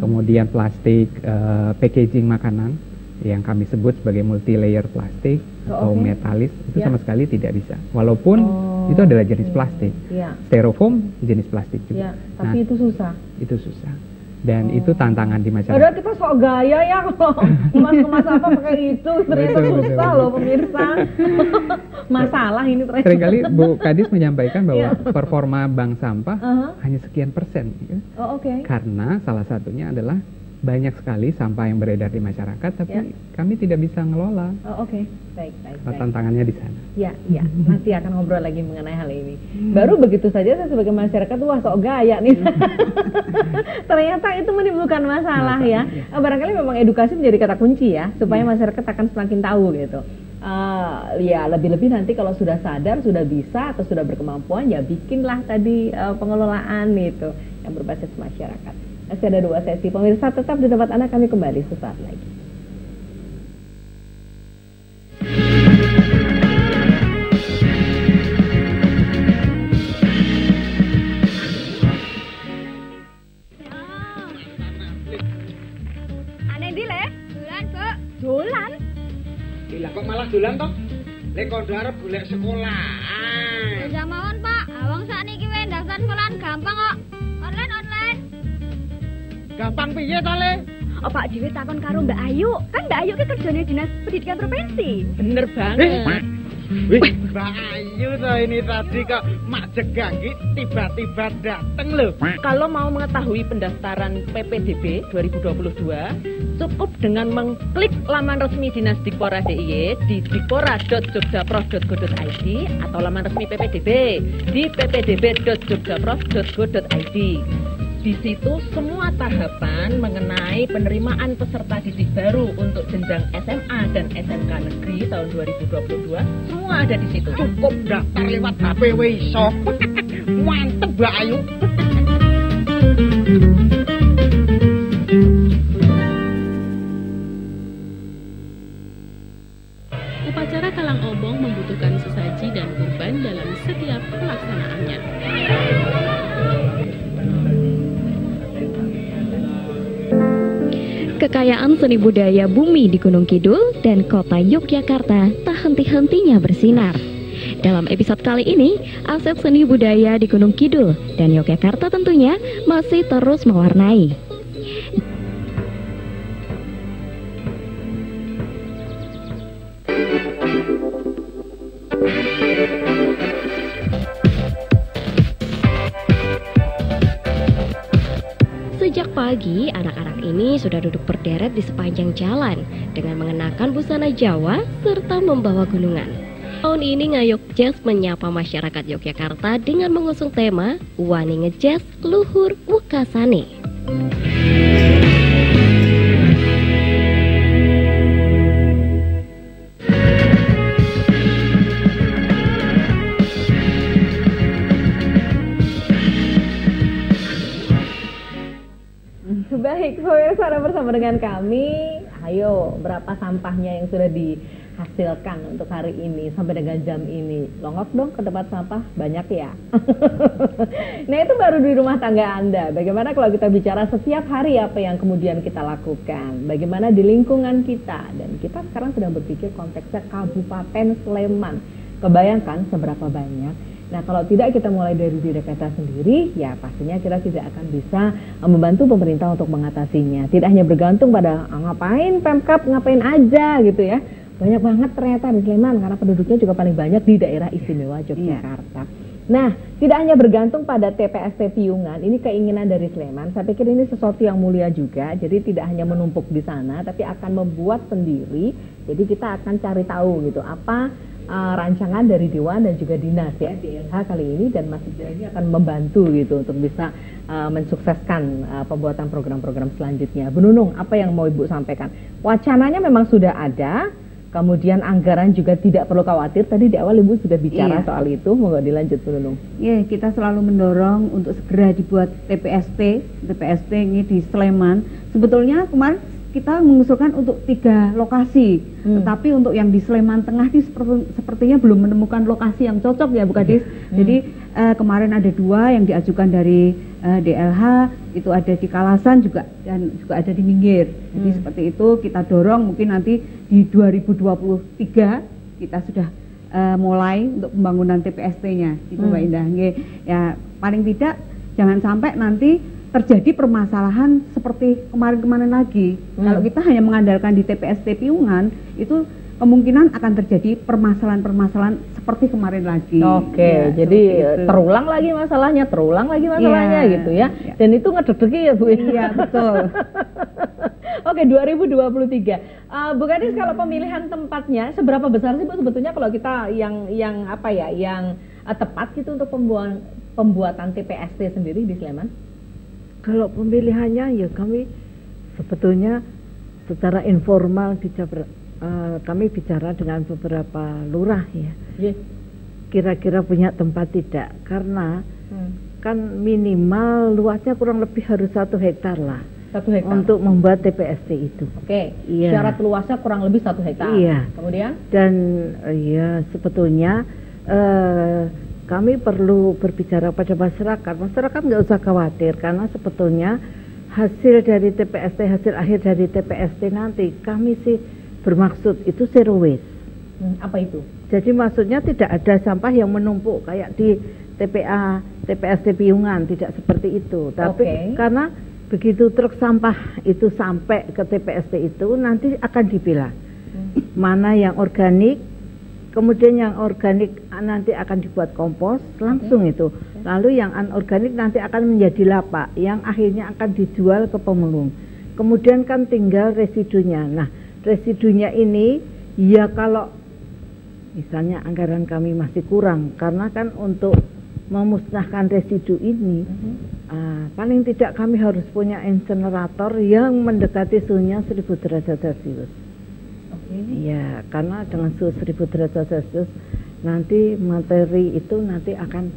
kemudian plastik packaging makanan yang kami sebut sebagai multi layer plastik atau metalis, itu sama sekali tidak bisa, walaupun itu adalah jenis plastik. Styrofoam jenis plastik juga, tapi itu susah. Dan itu tantangan di masyarakat. Padahal kita sok gaya ya kalau kemas apa pakai itu, ternyata susah loh pemirsa. Masalah ini ternyata. Seringkali Bu Kadis menyampaikan bahwa performa bank sampah hanya sekian persen. Ya. Karena salah satunya adalah banyak sekali sampah yang beredar di masyarakat, tapi kami tidak bisa ngelola. Baik. Tantangannya di sana. Ya, nanti akan ngobrol lagi mengenai hal ini. Baru begitu saja saya sebagai masyarakat, wah sok gaya nih. Ternyata itu menimbulkan masalah ya. Barangkali memang edukasi menjadi kata kunci ya, supaya masyarakat akan semakin tahu gitu. Ya lebih-lebih nanti kalau sudah sadar, sudah bisa atau sudah berkemampuan, ya bikinlah tadi pengelolaan itu yang berbasis masyarakat. Masih ada 2 sesi, pemirsa tetap di tempat Anda, kami kembali sesaat lagi. Aneh di le? Dolan, Kak. Dolan? Gila kok malah dolan toh? Lek kondo arep golek sekolah. Ya mawon, Pak. Awang sakniki wae daftar sekolahan gampang kok. Online. Gampang piye to, Le? Oh, Pak Dewi takon karo Mbak Ayu. Kan Mbak Ayu ki kerjane Dinas Pendidikan Provinsi. Bener banget. Wih, Mbak Ayu toh ini tadi kok mak jegangi tiba-tiba dateng loh. Kalau mau mengetahui pendaftaran PPDB 2022, cukup dengan mengklik laman resmi Dinas Dikpora DIY di dikpora.jogjaprov.go.id atau laman resmi PPDB di ppdb.jogjaprov.go.id. Di situ semua tahapan mengenai penerimaan peserta didik baru untuk jenjang SMA dan SMK negeri tahun 2022 semua ada di situ. Cukup daftar lewat HP iso. Mantep Mbak Ayu. Upacara Kalang Obong membutuhkan sesaji dan kurban dalam setiap pelaksanaannya. Kekayaan seni budaya bumi di Gunung Kidul dan kota Yogyakarta tak henti-hentinya bersinar. Dalam episode kali ini, aset seni budaya di Gunung Kidul dan Yogyakarta tentunya masih terus mewarnai. Sejak pagi, anak-anak ini sudah duduk berderet di sepanjang jalan dengan mengenakan busana Jawa serta membawa gunungan. Tahun ini Ngayog Jazz menyapa masyarakat Yogyakarta dengan mengusung tema Wani Ngejazz Luhur Wukasane. Baik, pemirsa, Anda bersama dengan kami. Ayo, berapa sampahnya yang sudah dihasilkan untuk hari ini sampai dengan jam ini? Longok dong ke tempat sampah, banyak ya. Nah, itu baru di rumah tangga Anda. Bagaimana kalau kita bicara setiap hari apa yang kemudian kita lakukan? Bagaimana di lingkungan kita? Dan kita sekarang sedang berpikir konteksnya Kabupaten Sleman. Kebayangkan seberapa banyak? Nah, kalau tidak kita mulai dari diri kita sendiri, ya pastinya kita tidak akan bisa membantu pemerintah untuk mengatasinya. Tidak hanya bergantung pada ngapain Pemkab, ngapain aja gitu ya. Banyak banget ternyata di Sleman karena penduduknya juga paling banyak di daerah istimewa Yogyakarta. Nah, tidak hanya bergantung pada TPST Piungan, ini keinginan dari Sleman. Saya pikir ini sesuatu yang mulia juga, jadi tidak hanya menumpuk di sana, tapi akan membuat sendiri. Jadi kita akan cari tahu gitu apa rancangan dari Dewan dan juga Dinas ya DLH kali ini, dan Mas Ijal ini akan membantu gitu untuk bisa mensukseskan pembuatan program-program selanjutnya. Bu Nunung, apa yang mau Ibu sampaikan? Wacananya memang sudah ada, kemudian anggaran juga tidak perlu khawatir. Tadi di awal Ibu sudah bicara soal itu, mau dilanjut Bu Nunung? Iya, kita selalu mendorong untuk segera dibuat TPST ini di Sleman. Sebetulnya kemarin kita mengusulkan untuk 3 lokasi, tetapi untuk yang di Sleman Tengah ini sepertinya belum menemukan lokasi yang cocok ya Bu Kadis. Jadi kemarin ada 2 yang diajukan dari DLH, itu ada di Kalasan juga dan juga ada di Minggir. Jadi seperti itu kita dorong, mungkin nanti di 2023 kita sudah mulai untuk pembangunan TPST-nya itu Mbak Indah. Ya paling tidak jangan sampai nanti terjadi permasalahan seperti kemarin-kemarin lagi. Kalau kita hanya mengandalkan di TPST Piungan, itu kemungkinan akan terjadi permasalahan-permasalahan seperti kemarin lagi. Oke, jadi terulang lagi masalahnya gitu ya. Dan itu ngedeg-degi ya Bu. Iya, betul. Oke, 2023. Bu Kadis, kalau pemilihan tempatnya seberapa besar sih Bu sebetulnya kalau kita yang tepat gitu untuk pembuatan TPST sendiri di Sleman? Kalau pemilihannya ya kami sebetulnya secara informal kami bicara dengan beberapa lurah ya. Kira-kira punya tempat tidak, karena kan minimal luasnya kurang lebih harus 1 hektar lah. 1 hektar untuk membuat TPST itu. Oke, syarat luasnya kurang lebih 1 hektar. Iya. Kemudian? Dan ya sebetulnya kami perlu berbicara pada masyarakat. Masyarakat nggak usah khawatir karena sebetulnya hasil dari TPST, hasil akhir dari TPST nanti kami sih bermaksud itu zero waste. Apa itu? Jadi maksudnya tidak ada sampah yang menumpuk kayak di TPST Piungan, tidak seperti itu. Tapi karena begitu truk sampah itu sampai ke TPST itu nanti akan dipilah mana yang organik, Kemudian yang organik nanti akan dibuat kompos langsung itu. Lalu yang anorganik nanti akan menjadi lapak yang akhirnya akan dijual ke pemulung. Kemudian kan tinggal residunya. Nah, residunya ini ya kalau misalnya anggaran kami masih kurang, karena kan untuk memusnahkan residu ini paling tidak kami harus punya insenerator yang mendekati suhunya 1000 derajat Celcius. Ya, karena dengan suhu 1000 derajat Celcius nanti materi itu nanti akan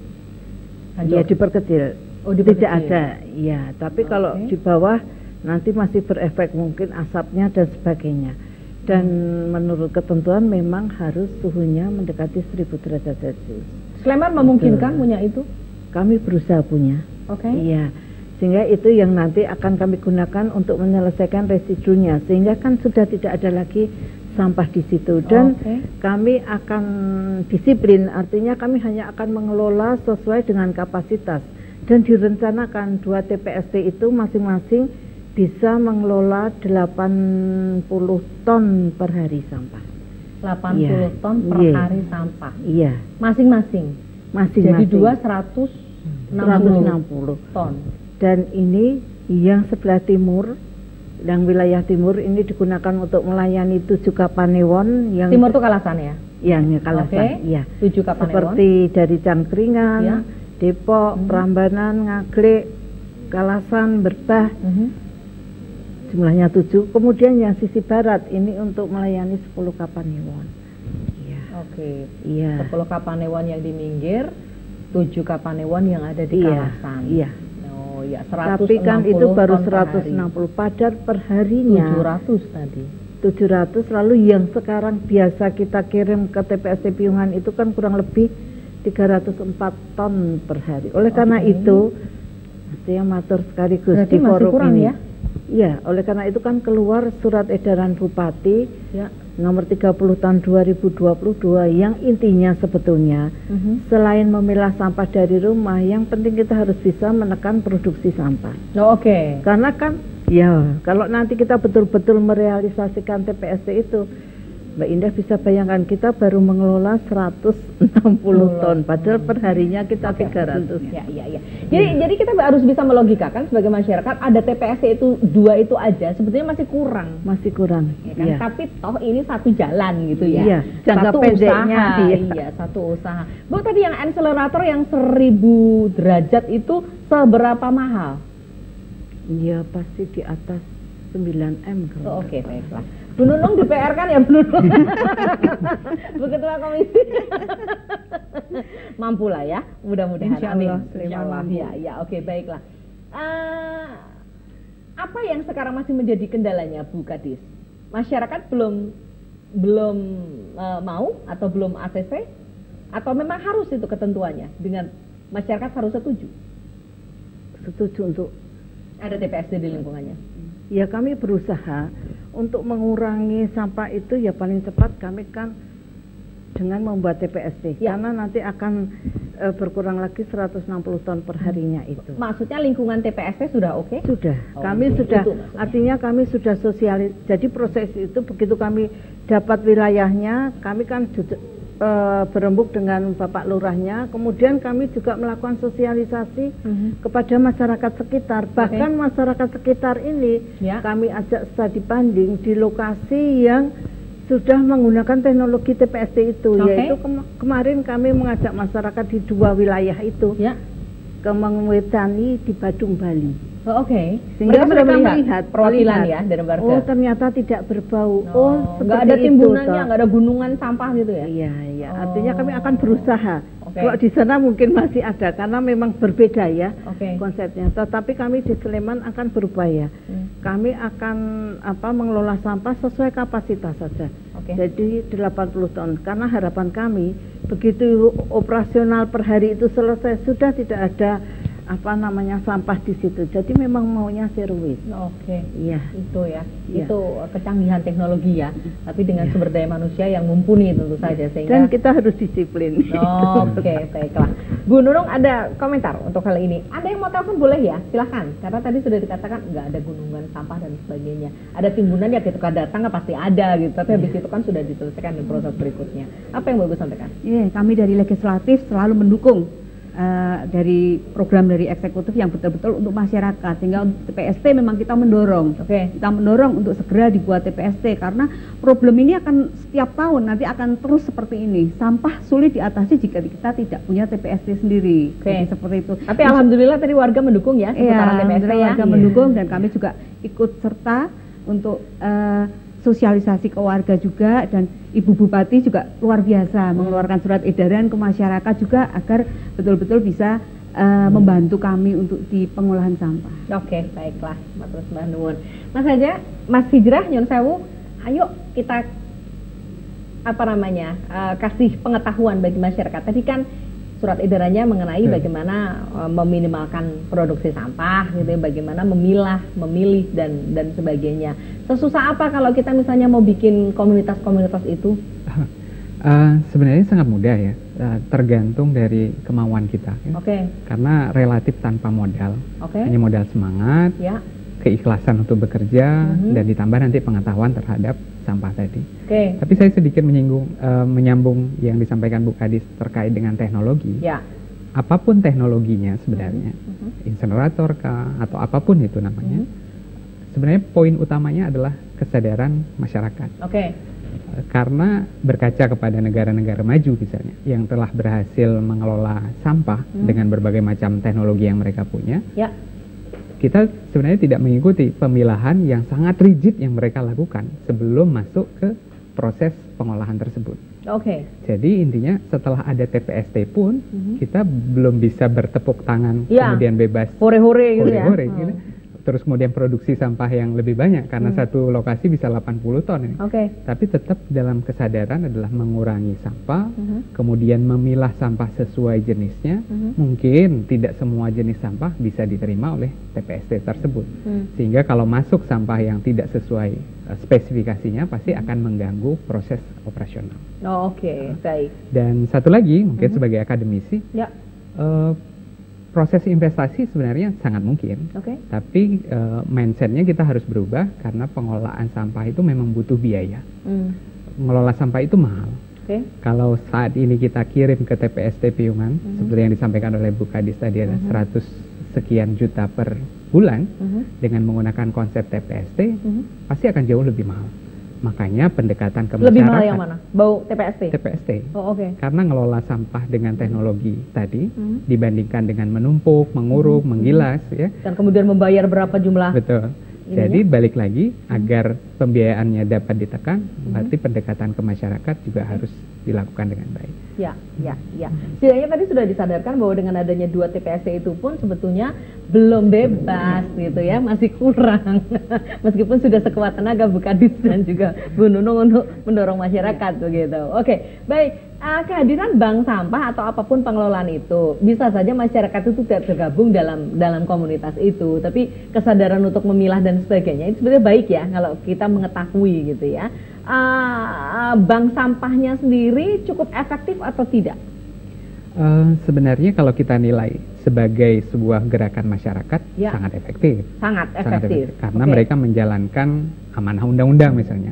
ya diperkecil. Tidak ada. Ya, tapi kalau di bawah nanti masih berefek mungkin asapnya dan sebagainya. Dan menurut ketentuan memang harus suhunya mendekati 1000 derajat Celcius. Sleman memungkinkan punya itu? Kami berusaha punya. Iya. Sehingga itu yang nanti akan kami gunakan untuk menyelesaikan residunya, sehingga kan sudah tidak ada lagi sampah di situ. Dan kami akan disiplin, artinya kami hanya akan mengelola sesuai dengan kapasitas. Dan direncanakan 2 TPST itu masing-masing bisa mengelola 80 ton per hari sampah. 80 ton per hari sampah. Iya. Masing-masing. Jadi 160 ton. Dan ini yang sebelah timur, yang wilayah timur ini digunakan untuk melayani 7 Kapanewon yang timur itu Kalasan ya? Yang Kalasan, iya. 7 Kapanewon. Seperti dari Cangkringan, Depok, Prambanan, Ngaglik, Kalasan, Berbah. Jumlahnya 7. Kemudian yang sisi barat ini untuk melayani 10 Kapanewon. Iya. Iya. 10 Kapanewon yang di minggir, 7 Kapanewon yang ada di Kalasan. Iya. Oh ya, 160. Tapi kan itu baru 160 padahal per harinya 700 tadi. 700, lalu yang sekarang biasa kita kirim ke TPST Piungan itu kan kurang lebih 304 ton per hari. Oleh karena itu, saya matur sekaligus di forum kurang ini. Ya? Iya, oleh karena itu kan keluar surat edaran Bupati nomor 30 tahun 2022 yang intinya sebetulnya selain memilah sampah dari rumah, yang penting kita harus bisa menekan produksi sampah. Karena kan ya kalau nanti kita betul-betul merealisasikan TPST itu, Mbak Indah bisa bayangkan kita baru mengelola 160 ton, padahal perharinya kita 300. Jadi kita harus bisa melogikakan sebagai masyarakat, ada TPST itu 2 itu aja, sebetulnya masih kurang. Ya kan? Tapi toh ini satu jalan gitu ya. Jangka pendeknya. Satu usaha. Bu, tadi yang accelerator yang 1000 derajat itu seberapa mahal? Ya pasti di atas 9M kalau. Baiklah. Bu Nunung di PR kan ya Bu Nunung? Bu Ketua Komisi. Mampu lah ya, mudah-mudahan. Insya Allah. Ya, baiklah. Apa yang sekarang masih menjadi kendalanya Bu Kadis? Masyarakat belum mau atau belum ACC? Atau memang harus itu ketentuannya dengan masyarakat harus setuju? Setuju untuk ada TPST di lingkungannya. Ya, kami berusaha untuk mengurangi sampah itu ya paling cepat kami kan dengan membuat TPST. Karena nanti akan berkurang lagi 160 ton per harinya itu. Maksudnya lingkungan TPST sudah oke? Sudah. Kami sudah, artinya kami sudah sosialis. Jadi proses itu begitu kami dapat wilayahnya, kami kan berembuk dengan Bapak Lurahnya, kemudian kami juga melakukan sosialisasi kepada masyarakat sekitar. Bahkan masyarakat sekitar ini kami ajak studi banding di lokasi yang sudah menggunakan teknologi TPST itu, yaitu kemarin kami mengajak masyarakat di 2 wilayah itu ke Mengwetani di Badung, Bali. Sehingga mereka melihat perwakilan ya dari warga. Oh, ternyata tidak berbau. Nggak ada timbunannya, nggak ada gunungan sampah gitu ya? Iya. Artinya kami akan berusaha. Kalau di sana mungkin masih ada karena memang berbeda ya konsepnya. Tetapi kami di Sleman akan berupaya. Kami akan mengelola sampah sesuai kapasitas saja. Jadi 80 ton. Karena harapan kami begitu operasional per hari itu selesai, sudah tidak ada sampah di situ. Jadi memang maunya zero waste. Oke. Iya. Itu ya. Itu kecanggihan teknologi ya. Tapi dengan sumber daya manusia yang mumpuni tentu saja sehingga. Dan kita harus disiplin. Oke, baiklah. Bu Nunung ada komentar untuk hal ini. Ada yang mau telepon boleh ya? Silahkan. Karena tadi sudah dikatakan nggak ada gunungan sampah dan sebagainya. Ada timbunan ya ketika datang pasti ada gitu. Tapi habis itu kan sudah diselesaikan di proses berikutnya. Apa yang mau Ibu sampaikan? Iya, kami dari legislatif selalu mendukung dari program dari eksekutif yang betul-betul untuk masyarakat, sehingga untuk TPST memang kita mendorong, kita mendorong untuk segera dibuat TPST karena problem ini akan setiap tahun nanti akan terus seperti ini. Sampah sulit diatasi jika kita tidak punya TPST sendiri. Jadi seperti itu. Tapi alhamdulillah tadi warga mendukung ya seputaran TPST ya. Warga mendukung dan kami juga ikut serta untuk sosialisasi ke warga juga, dan Ibu Bupati juga luar biasa mengeluarkan surat edaran ke masyarakat juga agar betul-betul bisa membantu kami untuk di pengolahan sampah. Oke, baiklah, matur sembah nuwun. Mas aja, Mas Hijrah nyun sewu, ayo kita kasih pengetahuan bagi masyarakat. Tadi kan surat edarannya mengenai bagaimana meminimalkan produksi sampah gitu ya, bagaimana memilah, memilih dan sebagainya. Sesusah apa kalau kita misalnya mau bikin komunitas-komunitas itu? Sebenarnya sangat mudah ya, tergantung dari kemauan kita ya. Karena relatif tanpa modal, hanya modal semangat, keikhlasan untuk bekerja, dan ditambah nanti pengetahuan terhadap sampah tadi. Tapi saya sedikit menyambung yang disampaikan Bu Kadis terkait dengan teknologi. Apapun teknologinya sebenarnya, insenerator kah atau apapun itu namanya, sebenarnya poin utamanya adalah kesadaran masyarakat. Karena berkaca kepada negara-negara maju misalnya yang telah berhasil mengelola sampah dengan berbagai macam teknologi yang mereka punya, kita sebenarnya tidak mengikuti pemilahan yang sangat rigid yang mereka lakukan sebelum masuk ke proses pengolahan tersebut. Jadi intinya setelah ada TPST pun kita belum bisa bertepuk tangan kemudian bebas hore-hore gitu ya. Gitu. Terus kemudian produksi sampah yang lebih banyak karena satu lokasi bisa 80 ton ini. Tapi tetap dalam kesadaran adalah mengurangi sampah, kemudian memilah sampah sesuai jenisnya. Mungkin tidak semua jenis sampah bisa diterima oleh TPST tersebut. Sehingga kalau masuk sampah yang tidak sesuai spesifikasinya pasti akan mengganggu proses operasional. Baik. Dan satu lagi mungkin sebagai akademisi, proses investasi sebenarnya sangat mungkin, tapi mindsetnya kita harus berubah karena pengelolaan sampah itu memang butuh biaya. Mengelola sampah itu mahal. Kalau saat ini kita kirim ke TPST Piungan, seperti yang disampaikan oleh Bu Kadis tadi ada 100 sekian juta per bulan, dengan menggunakan konsep TPST, pasti akan jauh lebih mahal. Makanya pendekatan ke masyarakat. Lebih mahal yang mana? Bau TPST? TPST. Karena ngelola sampah dengan teknologi tadi dibandingkan dengan menumpuk, menguruk, menggilas ya. Dan kemudian membayar berapa jumlah? Betul. Jadi balik lagi agar pembiayaannya dapat ditekan, berarti pendekatan ke masyarakat juga harus dilakukan dengan baik. Setidaknya tadi sudah disadarkan bahwa dengan adanya 2 TPST itu pun sebetulnya belum bebas gitu ya, masih kurang. Meskipun sudah sekuat tenaga Bu Kadis dan juga Bu Nunung untuk mendorong masyarakat begitu. Baik. Kehadiran bank sampah atau apapun pengelolaan itu bisa saja masyarakat itu tidak tergabung dalam komunitas itu, tapi kesadaran untuk memilah dan sebagainya itu sebenarnya baik ya kalau kita mengetahui gitu ya. Bank sampahnya sendiri cukup efektif atau tidak? Sebenarnya kalau kita nilai sebagai sebuah gerakan masyarakat sangat efektif. Sangat efektif. Karena mereka menjalankan amanah undang-undang misalnya,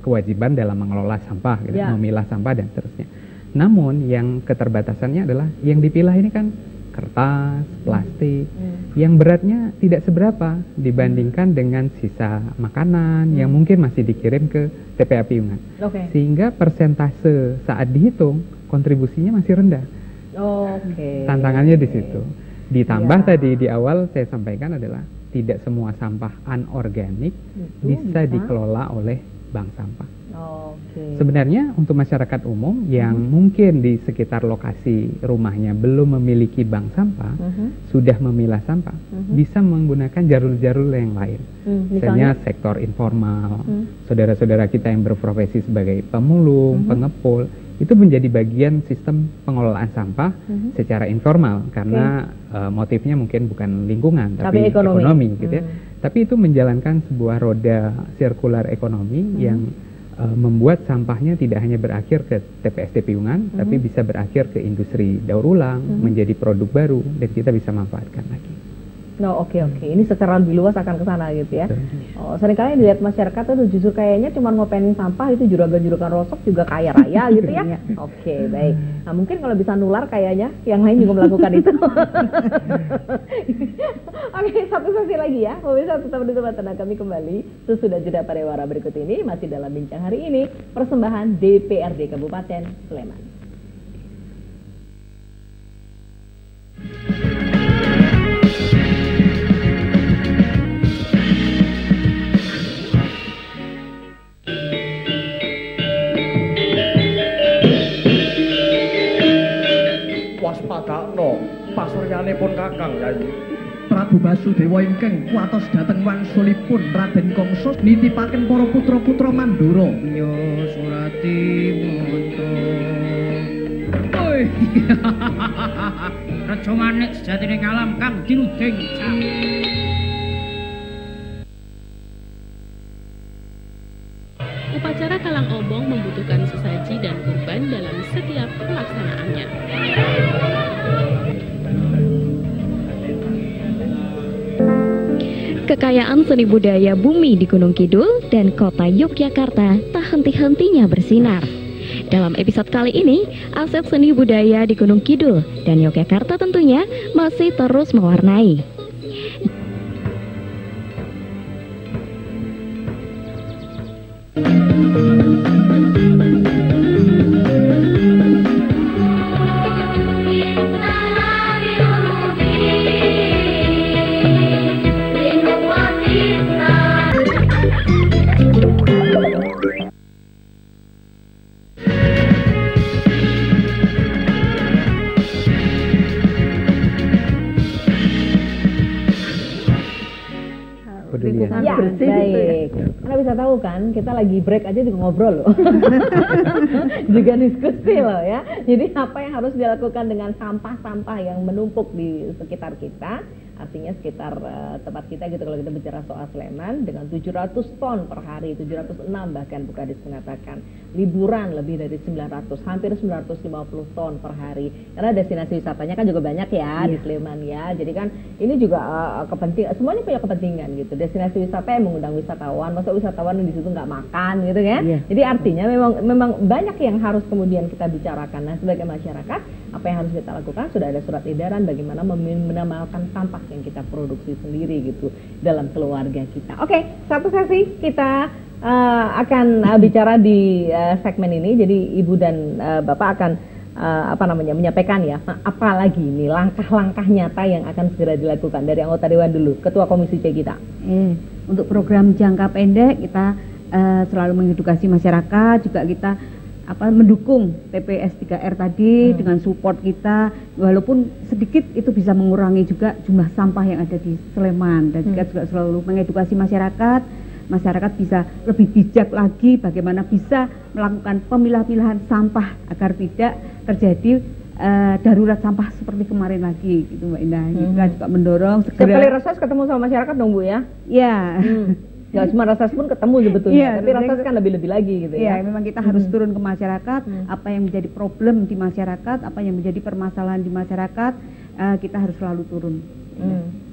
kewajiban dalam mengelola sampah, gitu, memilah sampah dan seterusnya. Namun yang keterbatasannya adalah yang dipilah ini kan kertas, plastik, yang beratnya tidak seberapa dibandingkan dengan sisa makanan yang mungkin masih dikirim ke TPA Piungan. Sehingga persentase saat dihitung kontribusinya masih rendah. Tantangannya di situ. Ditambah tadi di awal saya sampaikan adalah tidak semua sampah anorganik bisa dikelola oleh bank sampah. Sebenarnya untuk masyarakat umum yang mungkin di sekitar lokasi rumahnya belum memiliki bank sampah, sudah memilah sampah, bisa menggunakan jalur-jalur yang lain. Misalnya sektor informal, saudara-saudara kita yang berprofesi sebagai pemulung, pengepul, itu menjadi bagian sistem pengelolaan sampah secara informal karena motifnya mungkin bukan lingkungan tapi ekonomi gitu ya. Tapi itu menjalankan sebuah roda sirkular ekonomi yang membuat sampahnya tidak hanya berakhir ke TPST Piungan tapi bisa berakhir ke industri daur ulang, menjadi produk baru dan kita bisa manfaatkan lagi. No, oke. Ini secara lebih luas akan ke sana gitu ya. Oh, seringkali dilihat masyarakat itu justru kayaknya cuma ngopenin sampah itu juragan-juragan rosok juga kaya raya gitu ya. Oke, baik. Nah, mungkin kalau bisa nular kayaknya yang lain juga melakukan itu. Oke, satu sesi lagi ya. Pemirsa tetap di tempat tenang kami kembali. Sesudah jeda pariwara berikut ini masih dalam bincang hari ini persembahan DPRD Kabupaten Sleman. Waspadakno pasuryanipun Kakang Yayi. Prabu Basudewa ingkang kuatos dhateng wangsulipun Raden Kangsa nitipaken para putra-putra Mandura. Nya Surati Manta. Oi. Raja manik sejatine kalam kang dinuding. Upacara Kalang Obong membutuhkan sesaji dan kurban dalam setiap pelaksanaannya. Kekayaan seni budaya bumi di Gunung Kidul dan kota Yogyakarta tak henti-hentinya bersinar. Dalam episode kali ini, aset seni budaya di Gunung Kidul dan Yogyakarta tentunya masih terus mewarnai. Ya, baik. Anda bisa tahu kan, kita lagi break aja juga ngobrol loh. Juga diskusi loh ya. Jadi apa yang harus dilakukan dengan sampah-sampah yang menumpuk di sekitar kita. Artinya sekitar tempat kita gitu kalau kita bicara soal Sleman dengan 700 ton per hari, 706 bahkan Bu Kadis mengatakan. Liburan lebih dari 900, hampir 950 ton per hari. Karena destinasi wisatanya kan juga banyak ya di Sleman ya. Jadi kan ini juga kepentingan, semuanya punya kepentingan gitu. Destinasi wisata yang mengundang wisatawan, masa wisatawan di situ nggak makan gitu kan. Jadi artinya memang banyak yang harus kemudian kita bicarakan. Nah, sebagai masyarakat, apa yang harus kita lakukan? Sudah ada surat edaran bagaimana minimalkan sampah yang kita produksi sendiri gitu dalam keluarga kita. Oke, satu sesi kita akan bicara di segmen ini. Jadi Ibu dan Bapak akan menyampaikan ya, apalagi ini langkah-langkah nyata yang akan segera dilakukan dari anggota Dewan dulu, Ketua Komisi C kita. Untuk program jangka pendek kita selalu mengedukasi masyarakat, juga kita mendukung TPS 3R tadi dengan support kita, walaupun sedikit itu bisa mengurangi juga jumlah sampah yang ada di Sleman. Dan kita juga selalu mengedukasi masyarakat bisa lebih bijak lagi bagaimana bisa melakukan pemilah-pilahan sampah agar tidak terjadi darurat sampah seperti kemarin lagi gitu Mbak Indah. Kita juga mendorong segera. Sekali reses ketemu sama masyarakat dong Bu ya? Iya. Gak cuma reses pun ketemu sebetulnya, tapi reses kan lebih-lebih lagi gitu ya. Iya, memang kita harus turun ke masyarakat, apa yang menjadi problem di masyarakat, apa yang menjadi permasalahan di masyarakat, kita harus selalu turun.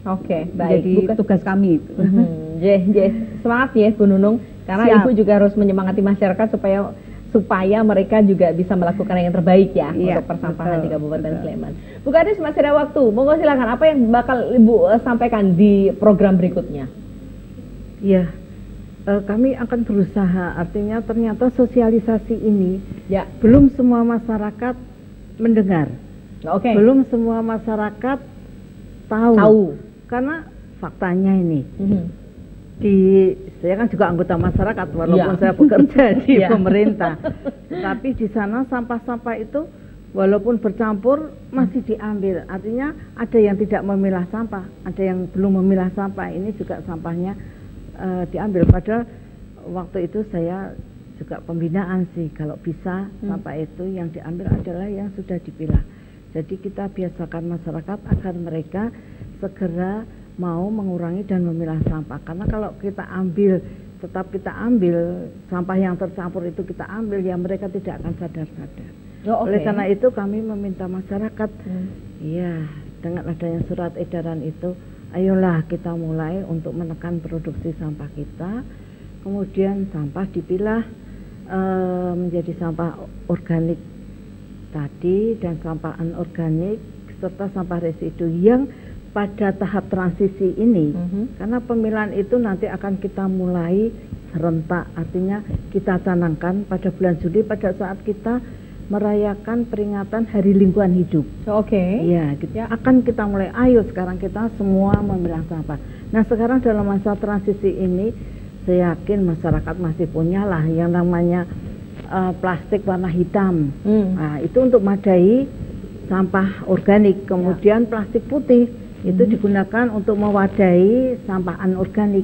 Oke, baik. Jadi tugas kami. Semangat ya Bu Nunung, karena Ibu juga harus menyemangati masyarakat supaya mereka juga bisa melakukan yang terbaik ya untuk persampahan di Kabupaten Sleman. Bu Kadis, masih ada waktu, monggo silakan, apa yang bakal Ibu sampaikan di program berikutnya? Ya, kami akan berusaha, artinya ternyata sosialisasi ini belum semua masyarakat mendengar, belum semua masyarakat tahu. Karena faktanya ini, saya kan juga anggota masyarakat walaupun saya bekerja di pemerintah, tapi di sana sampah-sampah itu walaupun bercampur masih diambil, artinya ada yang tidak memilah sampah, ada yang belum memilah sampah, ini juga sampahnya diambil. Padahal waktu itu saya juga pembinaan sih, kalau bisa sampah itu yang diambil adalah yang sudah dipilah. Jadi kita biasakan masyarakat agar mereka segera mau mengurangi dan memilah sampah, karena kalau kita ambil, tetap kita ambil sampah yang tercampur itu kita ambil, ya mereka tidak akan sadar-sadar. Oleh karena itu kami meminta masyarakat, ya dengan adanya surat edaran itu, ayolah kita mulai untuk menekan produksi sampah kita, kemudian sampah dipilah menjadi sampah organik tadi dan sampah anorganik serta sampah residu yang pada tahap transisi ini, karena pemilahan itu nanti akan kita mulai serentak, artinya kita canangkan pada bulan Juli pada saat kita merayakan peringatan Hari Lingkungan Hidup. Ya, akan kita mulai, ayo sekarang kita semua memilah sampah. Nah, sekarang dalam masa transisi ini, saya yakin masyarakat masih punya lah yang namanya plastik warna hitam. Nah, itu untuk madai sampah organik. Kemudian plastik putih itu digunakan untuk mewadahi sampah anorganik.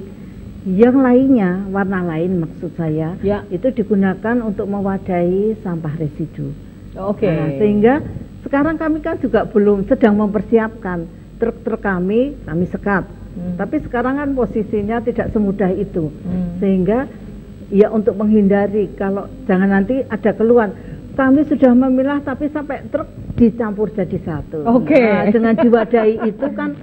Yang lainnya, warna lain maksud saya, itu digunakan untuk mewadahi sampah residu. Nah, sehingga sekarang kami kan juga belum sedang mempersiapkan truk-truk kami sekat. Tapi sekarang kan posisinya tidak semudah itu. Sehingga ya untuk menghindari kalau jangan nanti ada keluhan, kami sudah memilah tapi sampai truk dicampur jadi satu. Nah, dengan diwadahi itu kan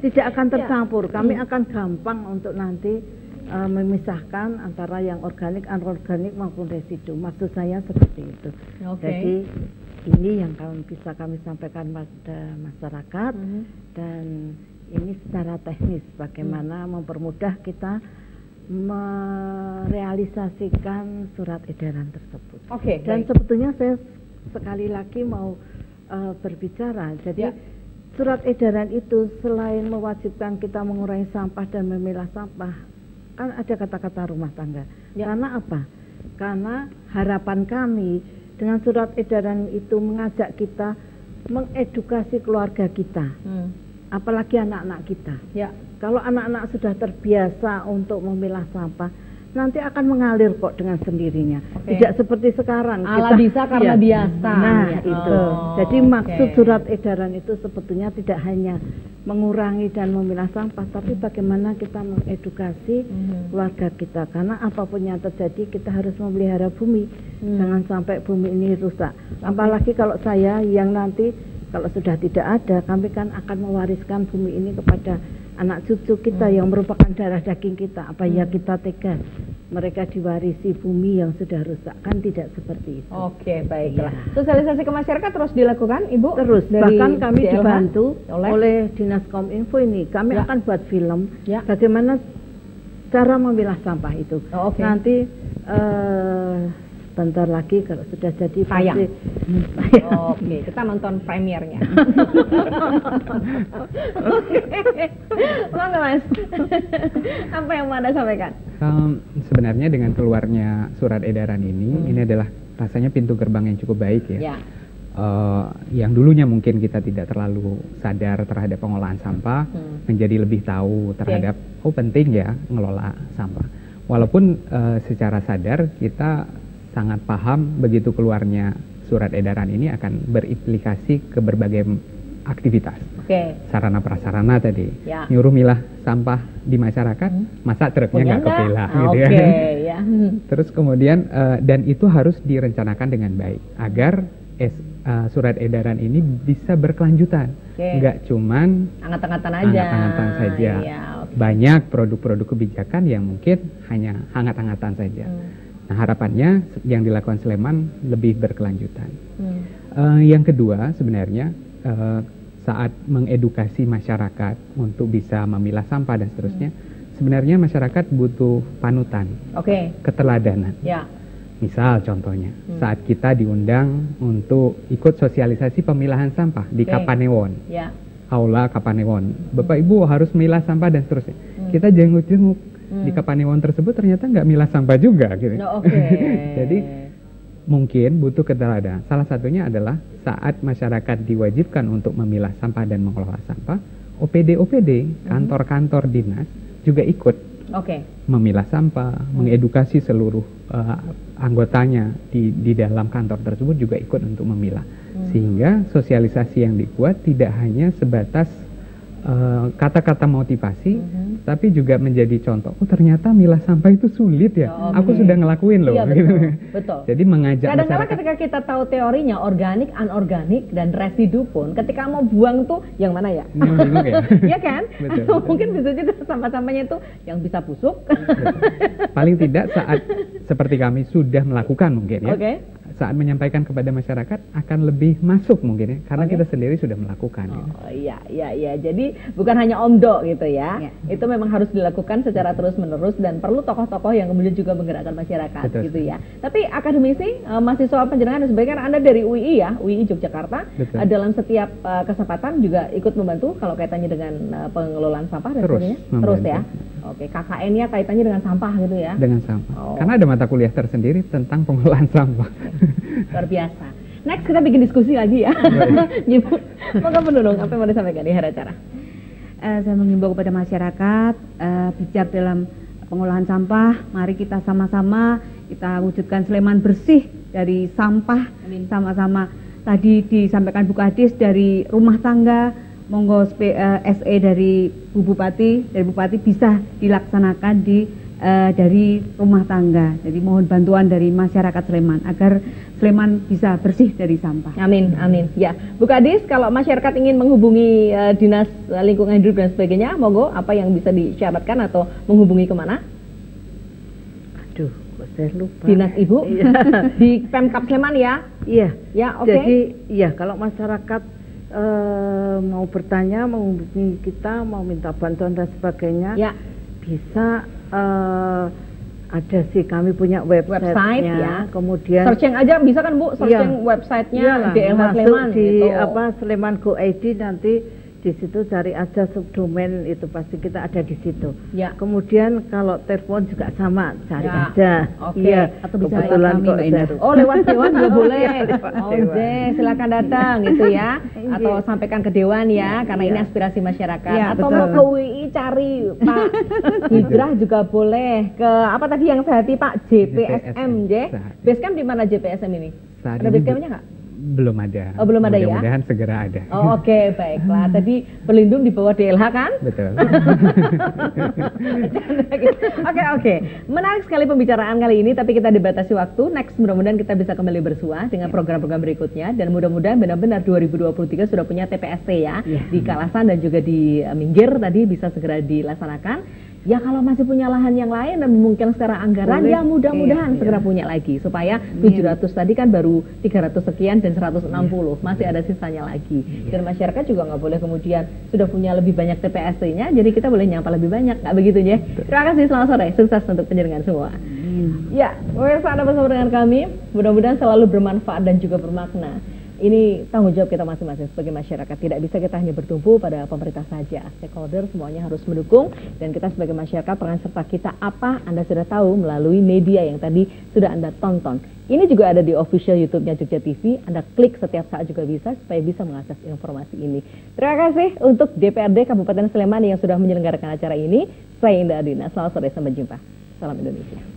tidak akan tercampur. Kami akan gampang untuk nanti memisahkan antara yang organik, anorganik maupun residu. Maksud saya seperti itu. Jadi ini yang bisa kami sampaikan pada masyarakat, dan ini secara teknis bagaimana mempermudah kita merealisasikan surat edaran tersebut. Dan sebetulnya saya sekali lagi mau berbicara. Jadi surat edaran itu selain mewajibkan kita mengurangi sampah dan memilah sampah, kan ada kata-kata rumah tangga. Karena apa? Karena harapan kami dengan surat edaran itu mengajak kita mengedukasi keluarga kita, apalagi anak-anak kita. Kalau anak-anak sudah terbiasa untuk memilah sampah, nanti akan mengalir kok dengan sendirinya. Tidak seperti sekarang. Ala bisa karena biasa. Nah, itu. Jadi maksud surat edaran itu sebetulnya tidak hanya mengurangi dan memilah sampah, tapi bagaimana kita mengedukasi keluarga kita. Karena apapun yang terjadi, kita harus memelihara bumi. Jangan sampai bumi ini rusak. Apalagi kalau saya yang nanti, kalau sudah tidak ada, kami kan akan mewariskan bumi ini kepada anak cucu kita yang merupakan darah daging kita. Apa ya kita tega mereka diwarisi bumi yang sudah rusak? Kan tidak seperti itu. Baiklah. Sosialisasi ke masyarakat terus dilakukan, Ibu? Terus, bahkan kami dibantu oleh Dinas Kominfo ini. Kami akan buat film bagaimana cara memilah sampah itu. Nanti bentar lagi kalau sudah jadi tayang. Kita nonton premiernya. Monggo Mas. Apa yang mau Anda sampaikan? Sebenarnya dengan keluarnya surat edaran ini adalah rasanya pintu gerbang yang cukup baik ya. Yang dulunya mungkin kita tidak terlalu sadar terhadap pengolahan sampah, menjadi lebih tahu terhadap penting ya ngelola sampah. Walaupun secara sadar kita sangat paham begitu keluarnya surat edaran ini akan berimplikasi ke berbagai aktivitas. Sarana prasarana tadi, nyuruh milah sampah di masyarakat, masa truknya nggak kepilah gitu ya. Terus kemudian dan itu harus direncanakan dengan baik agar surat edaran ini bisa berkelanjutan, nggak cuman hangat-hangatan aja. Hangat-hangatan saja. Banyak produk-produk kebijakan yang mungkin hanya hangat-hangatan saja. Nah, harapannya yang dilakukan Sleman lebih berkelanjutan. Yang kedua sebenarnya saat mengedukasi masyarakat untuk bisa memilah sampah dan seterusnya, sebenarnya masyarakat butuh panutan, keteladanan. Misal contohnya, saat kita diundang untuk ikut sosialisasi pemilahan sampah di Kapanewon, Aula Kapanewon, Bapak Ibu harus memilah sampah dan seterusnya. Kita jenguk-jenguk di Kapanewon tersebut ternyata nggak milah sampah juga gitu. Jadi mungkin butuh keteladanan. Salah satunya adalah saat masyarakat diwajibkan untuk memilah sampah dan mengelola sampah, OPD kantor-kantor dinas juga ikut memilah sampah, mengedukasi seluruh anggotanya di dalam kantor tersebut juga ikut untuk memilah. Sehingga sosialisasi yang dibuat tidak hanya sebatas kata-kata motivasi, tapi juga menjadi contoh. Oh ternyata milah sampah itu sulit ya. Aku sudah ngelakuin loh. Iya, gitu. Betul. Jadi mengajak kadang-kadang ketika kita tahu teorinya organik, anorganik, dan residu pun, ketika mau buang tuh yang mana ya? Bingung ya. Iya kan? Betul. Mungkin bisa juga sampah-sampahnya itu yang bisa busuk. Paling tidak saat seperti kami sudah melakukan mungkin ya. Saat menyampaikan kepada masyarakat akan lebih masuk mungkin ya, karena kita sendiri sudah melakukan. Oh iya. Jadi bukan hanya omdo gitu ya. Itu memang harus dilakukan secara terus-menerus dan perlu tokoh-tokoh yang kemudian juga menggerakkan masyarakat. Betul. Gitu ya. Tapi akademisi, mahasiswa penjenengan dan sebagainya, Anda dari UI ya, UI Yogyakarta, dalam setiap kesempatan juga ikut membantu kalau kaitannya dengan pengelolaan sampah dan sebagainya. Terus ya. KKN-nya kaitannya dengan sampah gitu ya. Dengan sampah. Karena ada mata kuliah tersendiri tentang pengelolaan sampah. Luar biasa. Next kita bikin diskusi lagi ya. Moga pendulung, apa yang mau disampaikan di hari acara? Saya mengimbau kepada masyarakat bijak dalam pengolahan sampah. Mari kita sama-sama kita wujudkan Sleman bersih dari sampah. Sama-sama tadi disampaikan Bu Kadis dari rumah tangga. Monggo SE dari Bu Bupati, bisa dilaksanakan dari rumah tangga. Jadi mohon bantuan dari masyarakat Sleman agar Sleman bisa bersih dari sampah. Amin. Ya, Bu Kadis, kalau masyarakat ingin menghubungi Dinas Lingkungan Hidup dan sebagainya, monggo apa yang bisa disyaratkan atau menghubungi kemana? Aduh, kok saya lupa. Dinas Ibu di Pemkab Sleman ya? Iya. Ya, Jadi, ya kalau masyarakat mau bertanya, mau menghubungi kita, mau minta bantuan dan sebagainya, bisa ada sih, kami punya website ya. Kemudian searching aja bisa kan Bu, searching websitenya DLH Sleman di gitu. Sleman Go ID, nanti di situ cari aja subdomain itu, pasti kita ada di situ. Kemudian kalau telepon juga sama, cari aja. Atau bisa kebetulan lewat Dewan juga boleh. Silakan datang gitu ya. Atau sampaikan ke Dewan ya, karena ini aspirasi masyarakat. Atau mau ke UI cari Pak Hijrah juga boleh. Ke apa tadi yang saya hati Pak JPSM Basecamp di mana JPSM ini? Ada Basecampnya nggak? Belum ada. Belum ada ya? Mudah-mudahan segera ada. Baiklah. Tadi berlindung di bawah DLH kan? Betul. Oke. Menarik sekali pembicaraan kali ini, tapi kita dibatasi waktu. Next, mudah-mudahan kita bisa kembali bersua dengan program-program berikutnya, dan mudah-mudahan benar-benar 2023 sudah punya TPST ya. Di Kalasan dan juga di Minggir tadi bisa segera dilaksanakan. Ya kalau masih punya lahan yang lain dan memungkinkan secara anggaran, ya mudah-mudahan segera punya lagi. Supaya 700 tadi kan baru 300 sekian dan 160, masih ada sisanya lagi. Dan masyarakat juga nggak boleh kemudian sudah punya lebih banyak TPST-nya, jadi kita boleh nyapa lebih banyak, nggak begitu ya? Terima kasih, selamat sore, sukses untuk penjaringan semua. Ya, pemirsa Anda bersama dengan kami, mudah-mudahan selalu bermanfaat dan juga bermakna. Ini tanggung jawab kita masing-masing sebagai masyarakat. Tidak bisa kita hanya bertumpu pada pemerintah saja. Stakeholder semuanya harus mendukung, dan kita sebagai masyarakat peran serta kita apa Anda sudah tahu melalui media yang tadi sudah Anda tonton. Ini juga ada di official YouTube-nya Jogja TV. Anda klik setiap saat juga bisa supaya bisa mengakses informasi ini. Terima kasih untuk DPRD Kabupaten Sleman yang sudah menyelenggarakan acara ini. Saya Indah Adina. Selamat sore, sampai jumpa. Salam Indonesia.